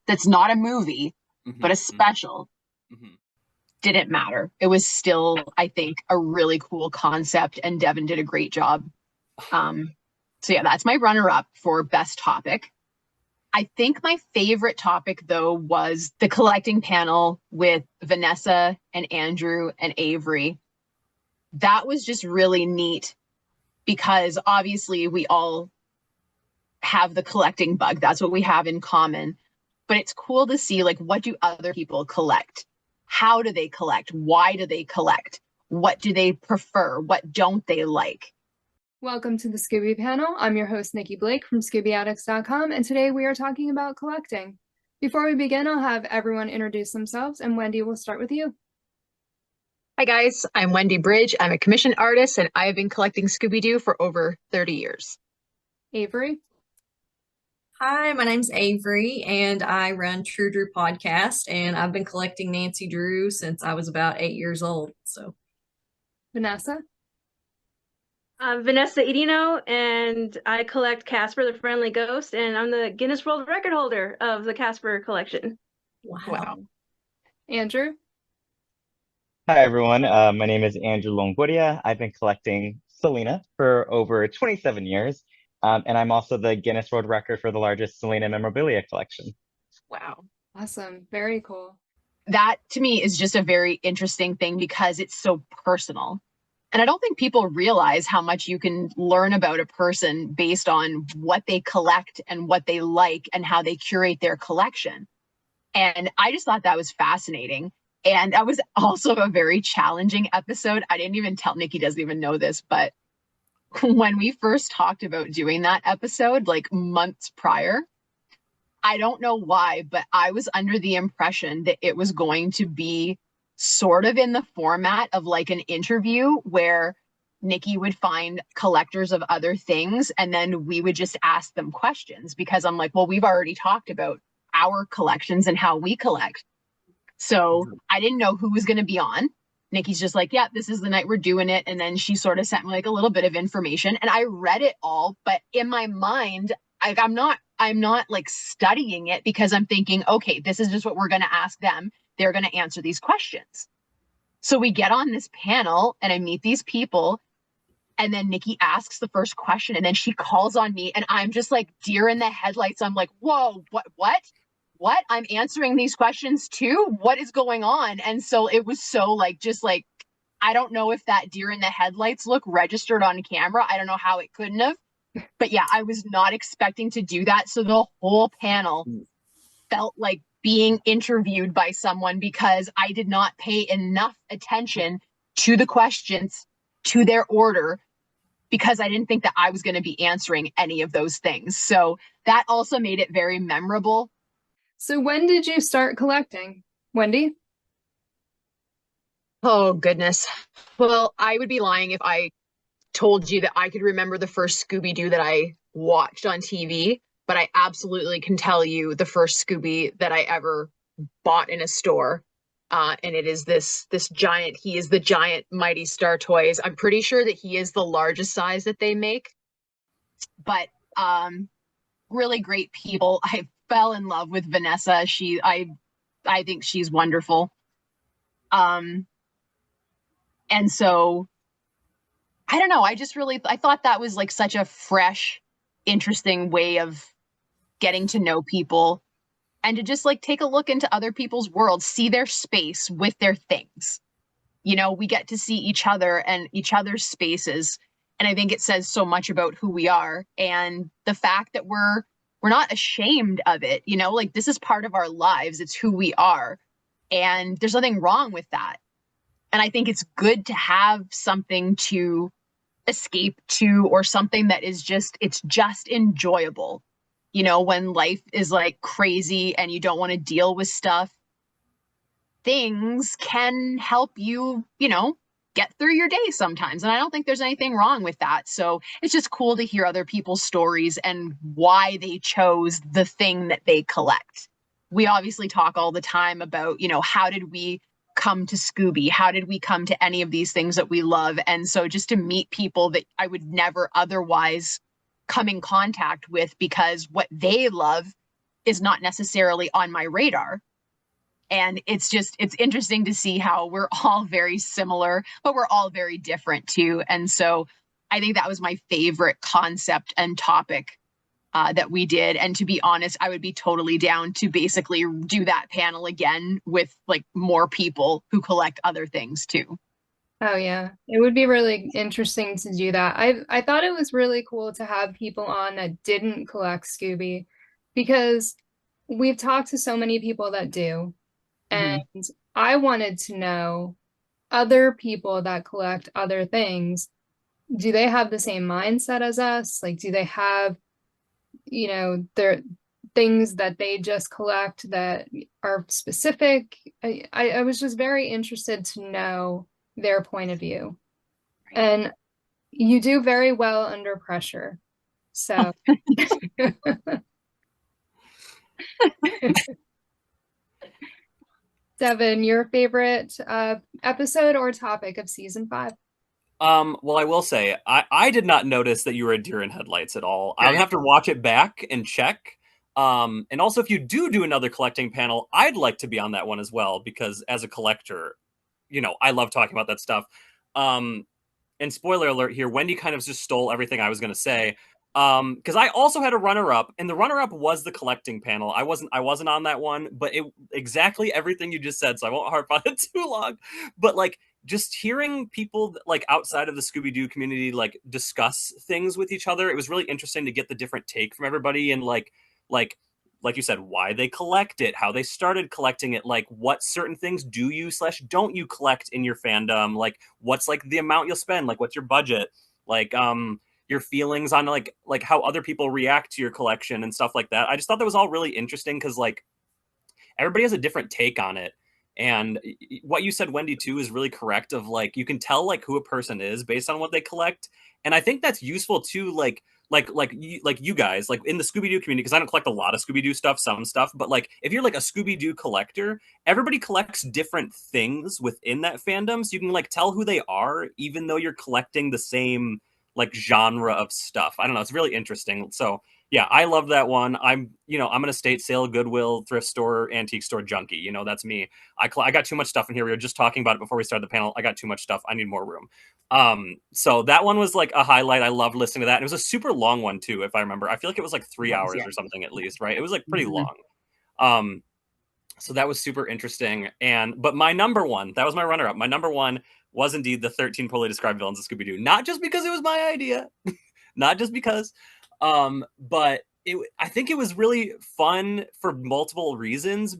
that's not a movie, but a special. Didn't matter. It was still, I think, a really cool concept, and Devin did a great job. So yeah, that's my runner-up for best topic. I think my favorite topic, though, was the collecting panel with Vanessa and Andrew and Avery. That was just really neat because obviously we all have the collecting bug. That's what we have in common. But it's cool to see, like, what do other people collect? How do they collect? Why do they collect? What do they prefer? What don't they like? Welcome to the Scooby Panel. I'm your host, Nikki Blake from ScoobyAddicts.com, and today we are talking about collecting. Before we begin, I'll have everyone introduce themselves, and Wendy, will start with you. Hi guys, I'm Wendy BRYDGE. I'm a commissioned artist, and I have been collecting Scooby-Doo for over 30 years. Avery. Hi, my name's Avery, and I run True Drew podcast, and I've been collecting Nancy Drew since I was about 8 years old. So, Vanessa? I'm Vanessa Edino, and I collect Casper the Friendly Ghost, and I'm the Guinness World Record holder of the Casper collection. Wow. Andrew? Hi, everyone. My name is Andrew Longoria. I've been collecting Selena for over 27 years, and I'm also the Guinness World Record for the largest Selena memorabilia collection. Wow. Awesome. Very cool. That to me is just a very interesting thing because it's so personal. And I don't think people realize how much you can learn about a person based on what they collect and what they like and how they curate their collection. And I just thought that was fascinating. And that was also a very challenging episode. I didn't even tell, Nikki doesn't even know this, but when we first talked about doing that episode, like months prior, I don't know why, but I was under the impression that it was going to be sort of in the format of like an interview where Nikki would find collectors of other things and then we would just ask them questions, because I'm like, well, we've already talked about our collections and how we collect. So I didn't know who was going to be on. Nikki's just like, yeah, this is the night we're doing it. And then she sort of sent me like a little bit of information and I read it all, but in my mind, I'm not like studying it because I'm thinking, okay, this is just what we're going to ask them. They're going to answer these questions. So we get on this panel and I meet these people and then Nikki asks the first question and then she calls on me and I'm just like deer in the headlights. I'm like, whoa, what? I'm answering these questions too? What is going on? And so it was so like, just like, I don't know if that deer in the headlights look registered on camera. I don't know how it couldn't have. But yeah, I was not expecting to do that. So the whole panel felt like being interviewed by someone because I did not pay enough attention to the questions, to their order, because I didn't think that I was going to be answering any of those things. So that also made it very memorable. So when did you start collecting? Wendy? Oh, goodness. Well, I would be lying if I told you that I could remember the first Scooby-Doo that I watched on TV, but I absolutely can tell you the first Scooby that I ever bought in a store. And it is this giant, he is the giant Mighty Star Toys. I'm pretty sure that he is the largest size that they make, but really great people. I fell in love with Vanessa. I think she's wonderful. And so I don't know. I thought that was like such a fresh, interesting way of getting to know people and to just like take a look into other people's worlds, see their space with their things. You know, we get to see each other and each other's spaces. And I think it says so much about who we are and the fact that we're not ashamed of it. You know, like this is part of our lives. It's who we are. And there's nothing wrong with that. And I think it's good to have something to escape to or something that is it's just enjoyable. You know, when life is like crazy and you don't want to deal with stuff, things can help you, you know, get through your day sometimes. And I don't think there's anything wrong with that. So it's just cool to hear other people's stories and why they chose the thing that they collect. We obviously talk all the time about, you know, how did we come to Scooby? How did we come to any of these things that we love? And so just to meet people that I would never otherwise come in contact with because what they love is not necessarily on my radar. And it's interesting to see how we're all very similar, but we're all very different too. And so I think that was my favorite concept and topic that we did. And to be honest, I would be totally down to basically do that panel again with like more people who collect other things too. Oh yeah, it would be really interesting to do that. I thought it was really cool to have people on that didn't collect Scooby because we've talked to so many people that do. And I wanted to know other people that collect other things. Do they have the same mindset as us? Like, do they have, you know, their things that they just collect that are specific? I was just very interested to know their point of view. And you do very well under pressure. So Devin, your favorite episode or topic of season 5? Well, I will say, I did not notice that you were a deer in headlights at all. I'll have to watch it back and check. And also, if you do another collecting panel, I'd like to be on that one as well, because as a collector, I love talking about that stuff. And spoiler alert here, Wendy kind of just stole everything I was going to say. Because I also had a runner-up, and the runner-up was the collecting panel. I wasn't on that one, but exactly everything you just said, so I won't harp on it too long. But like, just hearing people like outside of the Scooby-Doo community like discuss things with each other, it was really interesting to get the different take from everybody, and like you said, why they collect it, how they started collecting it, like what certain things do you / don't you collect in your fandom, like what's like the amount you'll spend, like what's your budget, like your feelings on like how other people react to your collection and stuff like that. I just thought that was all really interesting, because like everybody has a different take on it. And what you said, Wendy, too, is really correct, of like you can tell like who a person is based on what they collect. And I think that's useful too, like you guys, like in the Scooby-Doo community, because I don't collect a lot of Scooby-Doo stuff, some stuff, but like if you're like a Scooby-Doo collector, everybody collects different things within that fandom, so you can like tell who they are, even though you're collecting the same like genre of stuff. I don't know, it's really interesting. So yeah, I love that one. I'm an estate sale, Goodwill, thrift store, antique store junkie. That's me. I got too much stuff in here. We were just talking about it before we started the panel. I got too much stuff. I need more room. So that one was like a highlight. I loved listening to that. And it was a super long one too, if I remember. I feel like it was like 3 hours or something at least, right? It was like pretty long. So that was super interesting. But my number one, that was my runner-up. My number one was indeed the 13 poorly described villains of Scooby-Doo. Not just because it was my idea, not just because, but I think it was really fun for multiple reasons.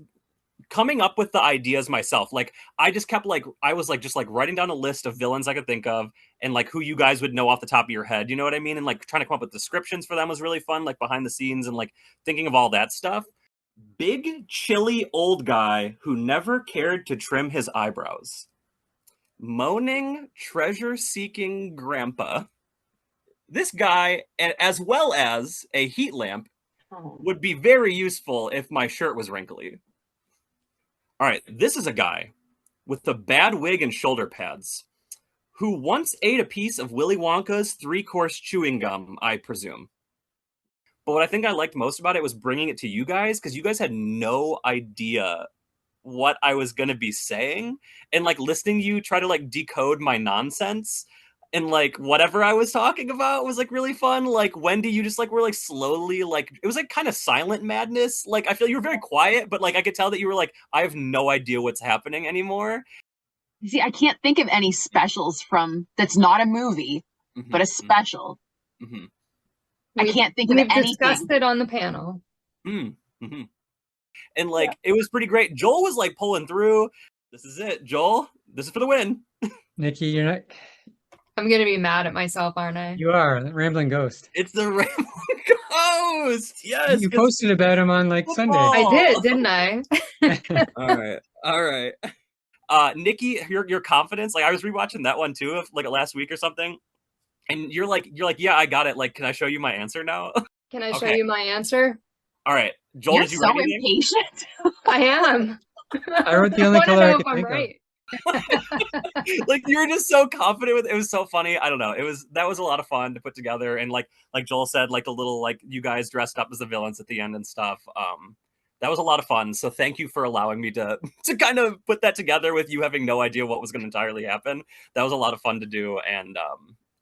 Coming up with the ideas myself, like I just kept like I was like just like writing down a list of villains I could think of, and like who you guys would know off the top of your head, you know what I mean? And like trying to come up with descriptions for them was really fun, like behind the scenes, and like thinking of all that stuff. Big chilly old guy who never cared to trim his eyebrows. Moaning, treasure-seeking grandpa. This guy, as well as a heat lamp, would be very useful if my shirt was wrinkly. All right, this is a guy with a bad wig and shoulder pads who once ate a piece of Willy Wonka's 3-course chewing gum, I presume. But what I think I liked most about it was bringing it to you guys, because you guys had no idea what I was going to be saying, and like listening to you try to like decode my nonsense and like whatever I was talking about was like really fun. Like Wendy, you just like were like slowly like it was like kind of silent madness. Like I feel you were very quiet, but like I could tell that you were like, I have no idea what's happening anymore. See, I can't think of any specials that's not a movie, but a special. I can't think of anything. We've discussed it on the panel. And like it was pretty great. Joel was like pulling through. This is it, Joel. This is for the win. Nikki, you're not. I'm gonna be mad at myself, aren't I? You are the Rambling Ghost. It's the Rambling Ghost. Yes, you posted about him on like Sunday. I did, didn't I? All right. Nikki, your confidence. Like I was rewatching that one too, like last week or something, and you're like, yeah, I got it. Like, can I show you my answer now? Can I show you my answer? All right, Joel, you're so impatient. I am. I wrote the only color I could think of. Like you were just so confident with it. It was so funny. I don't know. That was a lot of fun to put together, and like Joel said, like the little like you guys dressed up as the villains at the end and stuff. That was a lot of fun. So thank you for allowing me to kind of put that together with you having no idea what was going to entirely happen. That was a lot of fun to do, and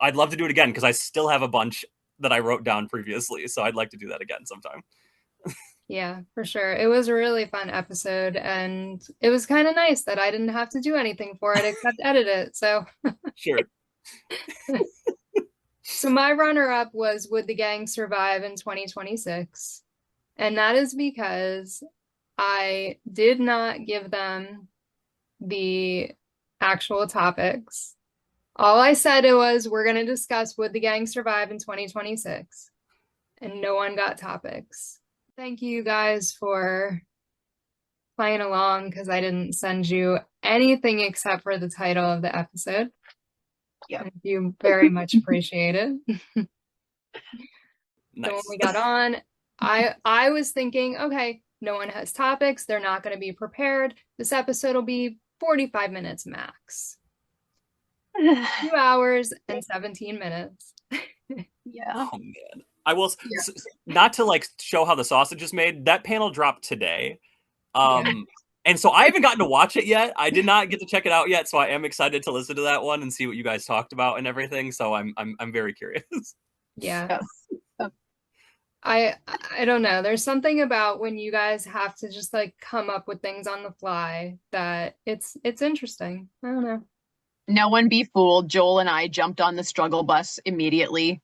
I'd love to do it again because I still have a bunch that I wrote down previously. So I'd like to do that again sometime. Yeah, for sure. It was a really fun episode, and it was kind of nice that I didn't have to do anything for it except edit it. So sure. So my runner-up was Would the Gang Survive in 2026? And that is because I did not give them the actual topics. All I said was, we're going to discuss Would the Gang Survive in 2026? And no one got topics. Thank you guys for playing along, because I didn't send you anything except for the title of the episode. Yeah, you very much appreciate it. Nice. So when we got on, I was thinking, okay, No one has topics. They're not going to be prepared. This episode will be 45 minutes max. 2 hours and 17 minutes. Yeah. Oh man. I will not to like show how the sausage is made. That panel dropped today. And so I haven't gotten to watch it yet. I did not get to check it out yet, so I am excited to listen to that one and see what you guys talked about and everything. So I'm very curious. Yeah. I don't know. There's something about when you guys have to just like come up with things on the fly that it's interesting. I don't know. No one be fooled. Joel and I jumped on the struggle bus immediately.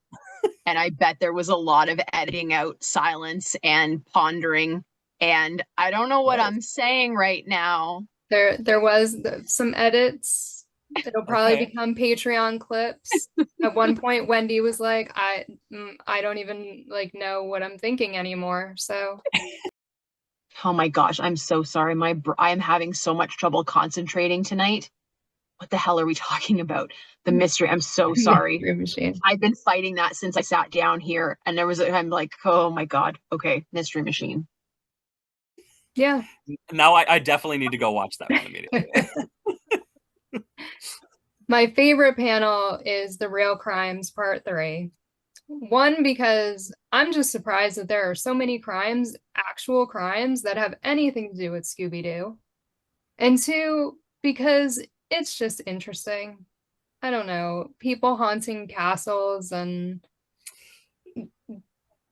And I bet there was a lot of editing out silence and pondering. And I don't know what I'm saying right now. There was some edits. It'll probably become Patreon clips. At one point, Wendy was like, I don't even like know what I'm thinking anymore. So. Oh my gosh, I'm so sorry. I am having so much trouble concentrating tonight. What the hell are we talking about? The mystery. I'm so sorry. Mystery machine. I've been fighting that since I sat down here, and I'm like, oh my God. Okay, mystery machine. Yeah. Now I definitely need to go watch that one immediately. My favorite panel is the Real Crimes Part 3. One, because I'm just surprised that there are so many crimes, actual crimes, that have anything to do with Scooby-Doo. And two, because it's just interesting. I don't know, people haunting castles and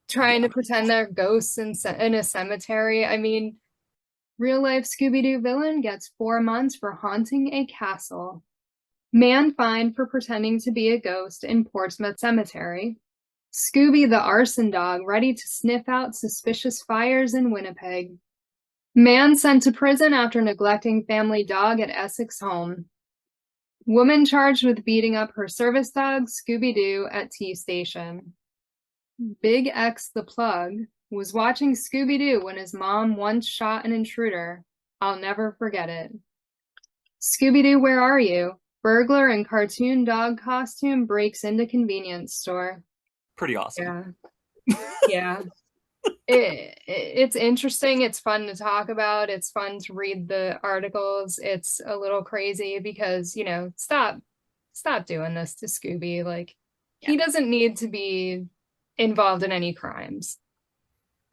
trying to pretend they're ghosts in a cemetery. I mean, real life Scooby-Doo villain gets 4 months for haunting a castle. Man fined for pretending to be a ghost in Portsmouth Cemetery. Scooby the arson dog ready to sniff out suspicious fires in Winnipeg. Man sent to prison after neglecting family dog at Essex home. Woman charged with beating up her service dog, Scooby-Doo, at T Station. Big X the Plug was watching Scooby-Doo when his mom once shot an intruder. I'll never forget it. Scooby-Doo, where are you? Burglar in cartoon dog costume breaks into convenience store. Pretty awesome. Yeah. It's interesting. It's fun to talk about. It's fun to read the articles. It's a little crazy because, you know, stop doing this to Scooby. Like, he doesn't need to be involved in any crimes,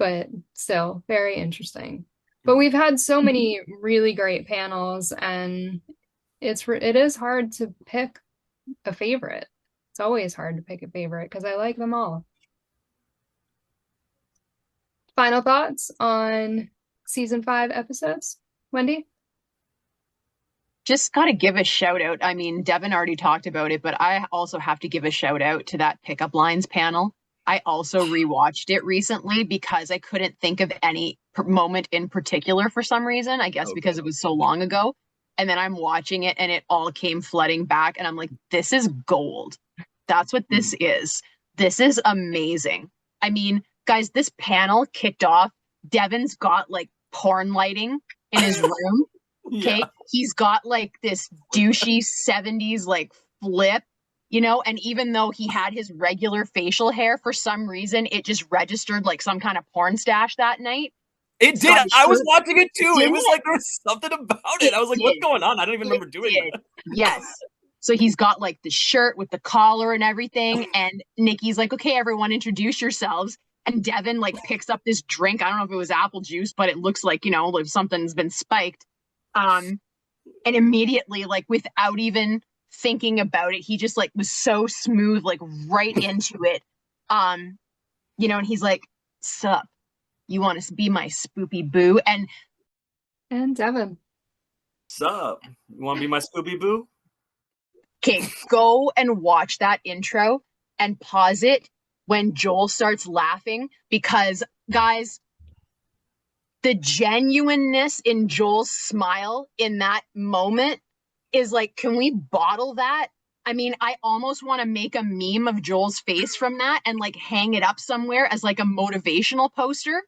but still very interesting. But we've had so many really great panels, and it is hard to pick a favorite. It's always hard to pick a favorite because I like them all. Final thoughts on season 5 episodes, Wendy? Just got to give a shout out. I mean, Devin already talked about it, but I also have to give a shout out to that pickup lines panel. I also rewatched it recently because I couldn't think of any moment in particular for some reason, I guess because it was so long ago. And then I'm watching it and it all came flooding back and I'm like, this is gold. That's what this is. This is amazing. I mean, guys, this panel kicked off. Devin's got like porn lighting in his room. Okay. He's got like this douchey 70s like flip, you know, and even though he had his regular facial hair, for some reason, it just registered like some kind of porn stash that night. It did. I was watching it too. It was like there was something about it. I was like, what's going on? I don't even remember doing that. Yes. So he's got like the shirt with the collar and everything. And Nikki's like, okay, everyone, introduce yourselves. And Devin like picks up this drink. I don't know if it was apple juice, but it looks like, you know, like something's been spiked. And immediately, like without even thinking about it, he just like was so smooth, like right into it. You know, and he's like, sup, you want to be my spoopy boo? And Devin. Sup, you want to be my Scooby Boo? Okay, go and watch that intro and pause it when Joel starts laughing, because guys, the genuineness in Joel's smile in that moment is like, can we bottle that? I mean, I almost want to make a meme of Joel's face from that and like hang it up somewhere as like a motivational poster,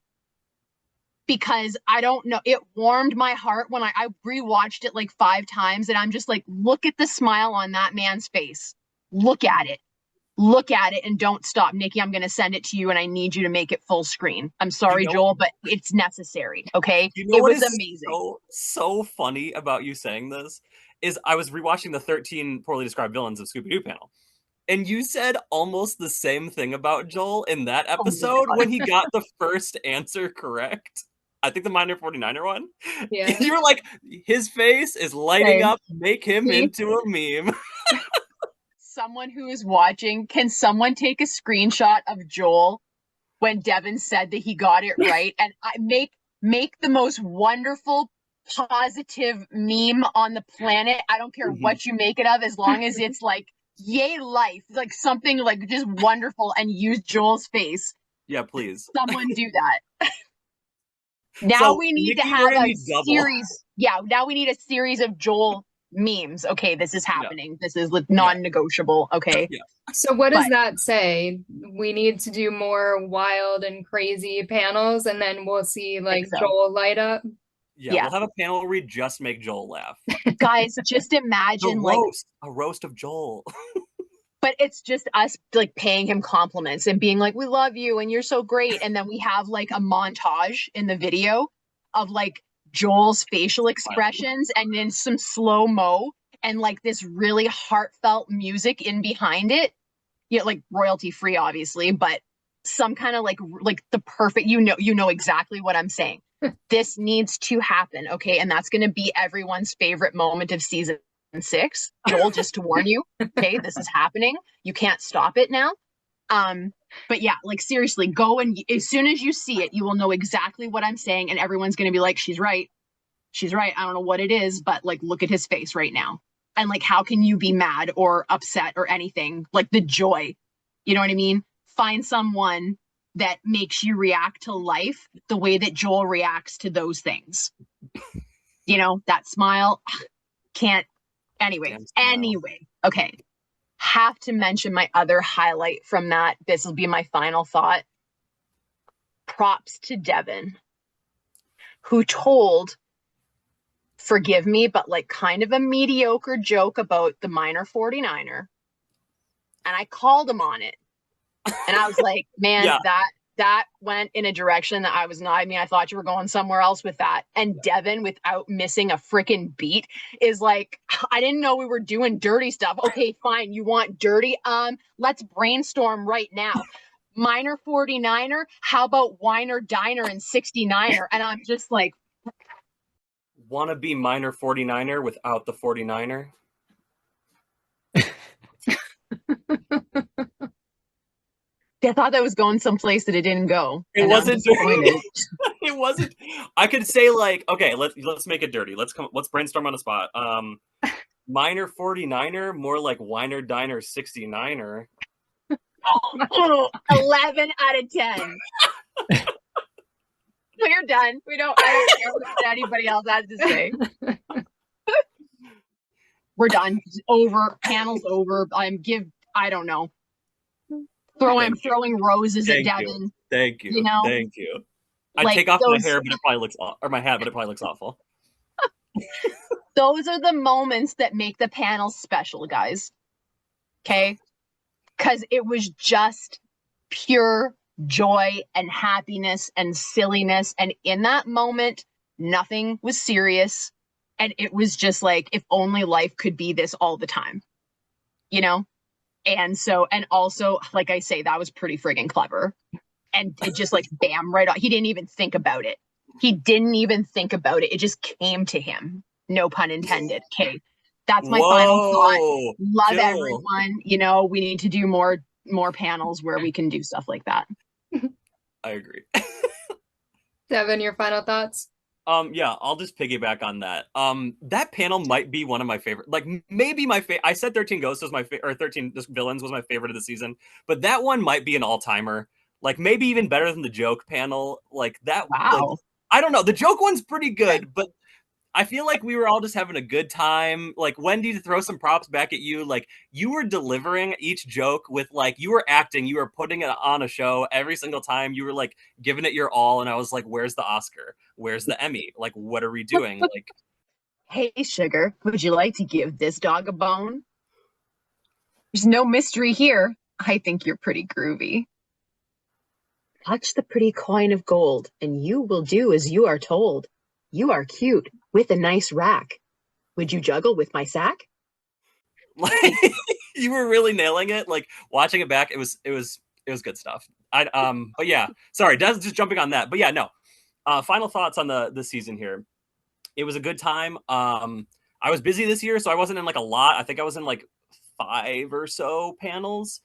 because I don't know, it warmed my heart when I rewatched it like 5 times and I'm just like, look at the smile on that man's face. Look at it. look at it and don't stop. Nikki, I'm going to send it to you and I need you to make it full screen. I'm sorry, Joel, but it's necessary. Okay. You know it what was is amazing. so funny about you saying this is I was rewatching the 13 poorly described villains of Scooby-Doo panel. And you said almost the same thing about Joel in that episode when he got the first answer correct. I think the minor 49er one. Yeah. You were like, his face is lighting up, make him into a meme. Someone who is watching, can someone take a screenshot of Joel when Devin said that he got it right and make the most wonderful positive meme on the planet? I don't care what you make it of, as long as it's like yay life, like something like just wonderful, and use Joel's face. Yeah, please. Someone do that. Now So, we need Nikki, to have a double. series. Yeah, now we need a series of Joel memes. Okay, this is happening. This is non-negotiable. Okay. Yeah. So what does that say? We need to do more wild and crazy panels, and then we'll see like Joel light up. Yeah, we'll have a panel where we just make Joel laugh. Guys, just imagine a roast of Joel. But it's just us like paying him compliments and being like, we love you and you're so great. And then we have like a montage in the video of like Joel's facial expressions and then some slow-mo and like this really heartfelt music in behind it. Yeah, like royalty free, obviously, but some kind of like the perfect, you know exactly what I'm saying. This needs to happen, okay? And that's going to be everyone's favorite moment of season 6. Joel, just to warn you, okay, this is happening. You can't stop it now. But yeah, like seriously, go and as soon as you see it, you will know exactly what I'm saying, and everyone's going to be like, she's right. She's right. I don't know what it is, but like, look at his face right now. And like, how can you be mad or upset or anything? Like the joy, you know what I mean? Find someone that makes you react to life the way that Joel reacts to those things. You know, that smile, can't. Anyway, okay. Have to mention my other highlight from that. This will be my final thought. Props to Devin, who told, forgive me, but like kind of a mediocre joke about the minor 49er. And I called him on it. And I was like, man, that went in a direction that I was not. I mean, I thought you were going somewhere else with that. And Devin, without missing a freaking beat, is like, I didn't know we were doing dirty stuff. Okay, fine. You want dirty? Let's brainstorm right now. Minor 49er. How about Winer Diner and 69er? And I'm just like, wanna be minor 49er without the 49er? I thought that was going someplace that it didn't go. It wasn't. It wasn't. I could say like, okay, let's make it dirty. Let's brainstorm on the spot. Minor 49er, more like Winer Diner 69er. 11 out of 10. We're done. I don't care what anybody else has to say. We're done. It's over. Panel's over. I don't know. I'm throwing roses at Devin. Thank you. You know? Thank you. I take off my hair, but it probably looks or my hat, but it probably looks awful. Those are the moments that make the panel special, guys. Okay? Because it was just pure joy and happiness and silliness. And in that moment, nothing was serious. And it was just like, if only life could be this all the time. You know? And also, like I say, that was pretty friggin' clever. And it just like, bam, right on. He didn't even think about it. It just came to him. No pun intended. Okay. That's my final thought. Love everyone. You know, we need to do more panels where we can do stuff like that. I agree. Devin, your final thoughts? Yeah, I'll just piggyback on that. That panel might be one of my favorite, like maybe my favorite. I said 13 Ghosts was my favorite, or 13 Villains was my favorite of the season, but that one might be an all-timer. Like maybe even better than the joke panel. Like that. Wow. Like, I don't know. The joke one's pretty good, but I feel like we were all just having a good time. Like Wendy, to throw some props back at you, like you were delivering each joke with like, you were acting, you were putting it on a show every single time. You were like giving it your all. And I was like, where's the Oscar? Where's the Emmy? Like, what are we doing? Like, hey, sugar, would you like to give this dog a bone? There's no mystery here. I think you're pretty groovy. Touch the pretty coin of gold, and you will do as you are told. You are cute with a nice rack. Would you juggle with my sack? Like, you were really nailing it. Like watching it back, it was good stuff. But yeah, sorry, just jumping on that. But yeah, no. Final thoughts on the season here. It was a good time. I was busy this year, so I wasn't in like a lot. I think I was in like 5 or so panels.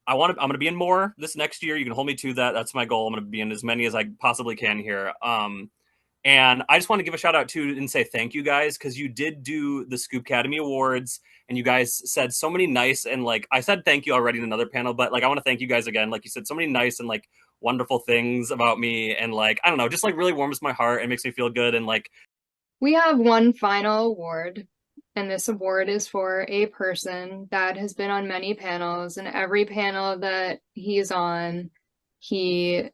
I'm gonna be in more this next year. You can hold me to that. That's my goal. I'm gonna be in as many as I possibly can here. And I just want to give a shout out to and say thank you guys, because you did do the Scoop Academy Awards and you guys said so many nice, and like I said thank you already in another panel, but like I want to thank you guys again. Like you said so many nice and like wonderful things about me, and like I don't know, just like really warms my heart and makes me feel good. And like we have one final award, and this award is for a person that has been on many panels, and every panel that he's on, he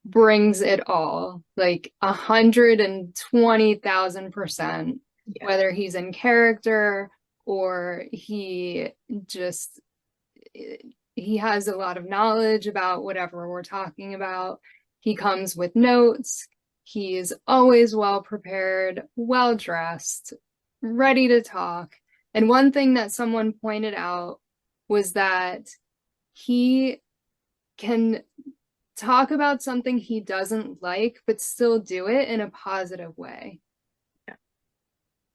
brings it all, like 120,000%, whether he's in character or he has a lot of knowledge about whatever we're talking about. He comes with notes. He is always well prepared, well dressed, ready to talk. And one thing that someone pointed out was that he can talk about something he doesn't like, but still do it in a positive way. Yeah.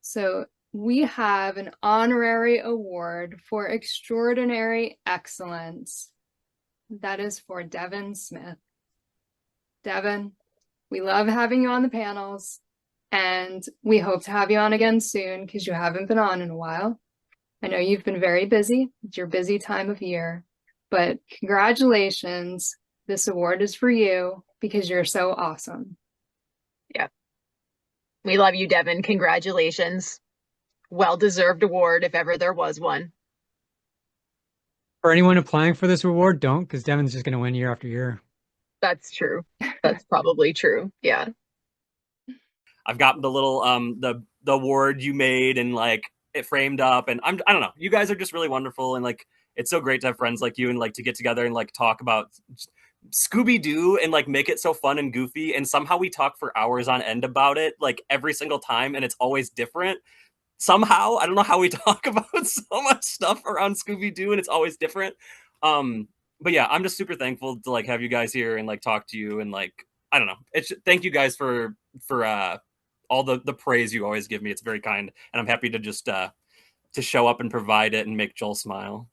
So we have an honorary award for extraordinary excellence. That is for Devin Smith. Devin, we love having you on the panels, and we hope to have you on again soon because you haven't been on in a while. I know you've been very busy. It's your busy time of year, but congratulations. This award is for you because you're so awesome. Yeah. We love you, Devin. Congratulations. Well-deserved award if ever there was one. For anyone applying for this award, don't, because Devin's just going to win year after year. That's true. That's probably true. Yeah. I've got the little the award you made and like it framed up, and I don't know. You guys are just really wonderful, and like it's so great to have friends like you and like to get together and like talk about Scooby-Doo and like make it so fun and goofy, and somehow we talk for hours on end about it like every single time, and it's always different. Somehow, I don't know how we talk about so much stuff around Scooby-Doo and it's always different. But yeah, I'm just super thankful to like have you guys here and like talk to you, and like I don't know. Thank you guys for all the praise you always give me. It's very kind, and I'm happy to just to show up and provide it and make Joel smile.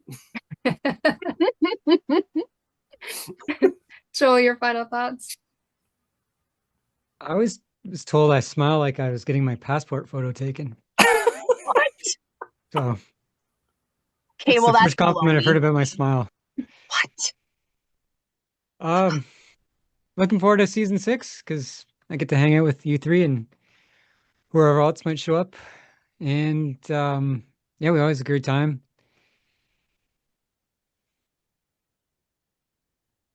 Joel, your final thoughts? I was told I smile like I was getting my passport photo taken. What? So okay, well, the that's first compliment I've heard about my smile. What? Looking forward to season 6 because I get to hang out with you 3 and whoever else might show up. And yeah, we always have a great time.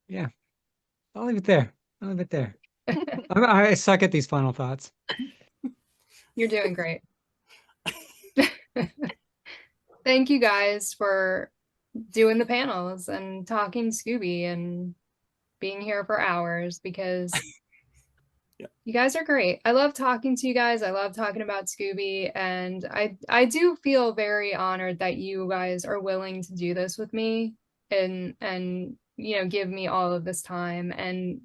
Yeah, I'll leave it there. I suck at these final thoughts. You're doing great. Thank you guys for doing the panels and talking Scooby and being here for hours, because yeah, you guys are great. I love talking to you guys. I love talking about Scooby, and I do feel very honored that you guys are willing to do this with me and you know, give me all of this time and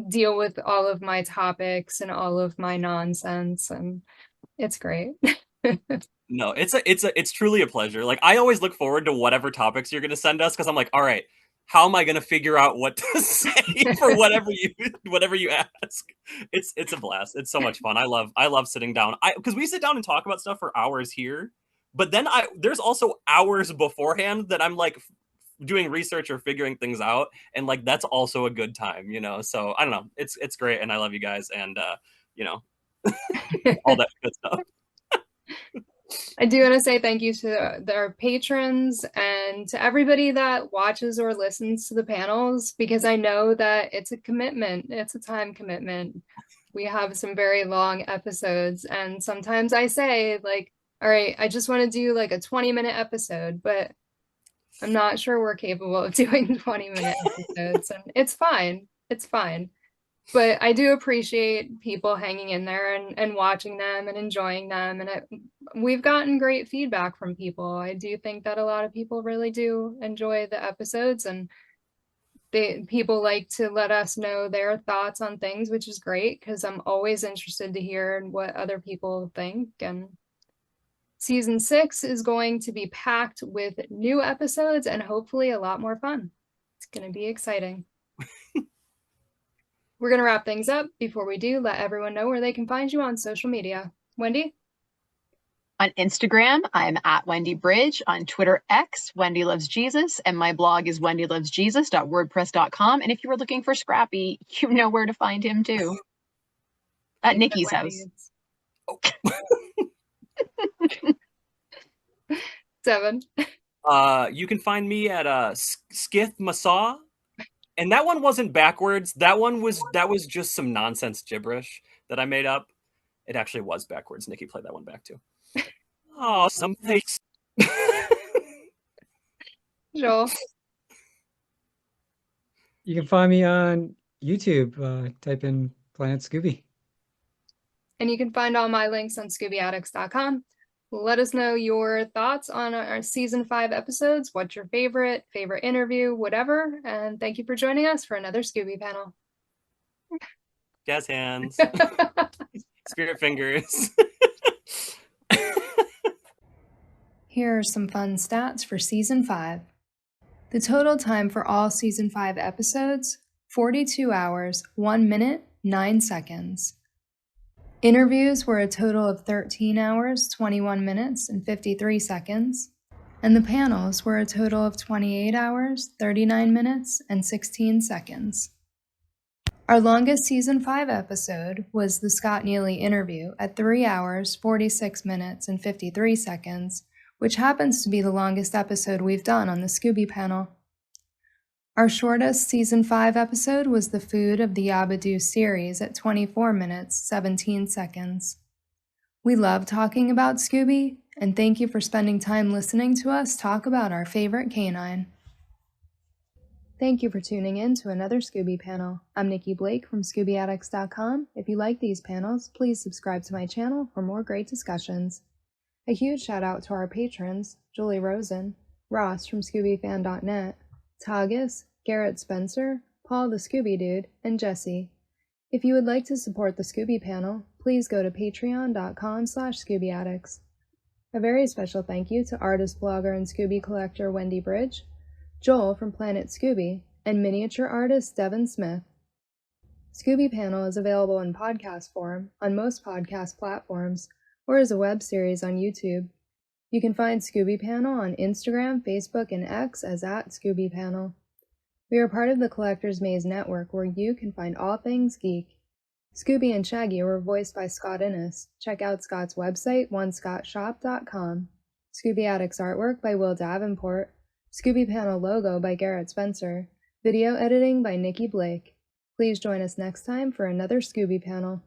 deal with all of my topics and all of my nonsense, and it's great. No, it's truly a pleasure. Like I always look forward to whatever topics you're going to send us, because I'm like, all right, how am I going to figure out what to say for whatever you ask? It's a blast. It's so much fun. I love sitting down. Because we sit down and talk about stuff for hours here, but then there's also hours beforehand that I'm like doing research or figuring things out, and like that's also a good time, you know. So I don't know. It's great, and I love you guys, and you know, all that good stuff. I do want to say thank you to our patrons and to everybody that watches or listens to the panels, because I know that it's a commitment. It's a time commitment. We have some very long episodes, and sometimes I say like, all right, I just want to do like a 20-minute episode, but I'm not sure we're capable of doing 20-minute episodes, and it's fine. It's fine. But I do appreciate people hanging in there and watching them and enjoying them. And we've gotten great feedback from people. I do think that a lot of people really do enjoy the episodes, and people like to let us know their thoughts on things, which is great because I'm always interested to hear what other people think. And season 6 is going to be packed with new episodes and hopefully a lot more fun. It's going to be exciting. We're going to wrap things up. Before we do, let everyone know where they can find you on social media. Wendy? On Instagram, I'm at Wendy Bridge. On Twitter X, Wendy Loves Jesus. And my blog is wendylovesjesus.wordpress.com. And if you were looking for Scrappy, you know where to find him too. At Nikki's house. Devin? You can find me at Skith Masaw. And that one wasn't backwards. That was just some nonsense gibberish that I made up. It actually was backwards. Nikki played that one back too. Oh, some fakes. Joel? You can find me on YouTube. Type in Planet Scooby. And you can find all my links on ScoobyAddicts.com. Let us know your thoughts on our season 5 episodes. What's your favorite interview, whatever. And thank you for joining us for another Scooby panel. Jazz hands. Spirit fingers. Here are some fun stats for season 5. The total time for all season 5 episodes, 42 hours, 1 minute, 9 seconds. Interviews were a total of 13 hours, 21 minutes, and 53 seconds, and the panels were a total of 28 hours, 39 minutes, and 16 seconds. Our longest season 5 episode was the Scott Neely interview at 3 hours, 46 minutes, and 53 seconds, which happens to be the longest episode we've done on the Scooby panel. Our shortest season 5 episode was the Food of the Yabba-Doo series at 24 minutes, 17 seconds. We love talking about Scooby, and thank you for spending time listening to us talk about our favorite canine. Thank you for tuning in to another Scooby panel. I'm Nikki Blake from ScoobyAddicts.com. If you like these panels, please subscribe to my channel for more great discussions. A huge shout out to our patrons, Julie Rosen, Ross from ScoobyFan.net, Tagus, Garrett Spencer, Paul the Scooby Dude, and Jesse. If you would like to support the Scooby panel, please go to patreon.com/ScoobyAddicts. A very special thank you to artist, blogger, and Scooby collector Wendy Bridge, Joel from Planet Scooby, and miniature artist Devin Smith. Scooby Panel is available in podcast form on most podcast platforms or as a web series on YouTube. You can find Scooby Panel on Instagram, Facebook, and X as @ScoobyPanel. We are part of the Collector's Maze Network, where you can find all things geek. Scooby and Shaggy were voiced by Scott Innes. Check out Scott's website, onescottshop.com. Scooby Addicts artwork by Will Davenport. Scooby Panel logo by Garrett Spencer. Video editing by Nikki Blake. Please join us next time for another Scooby Panel.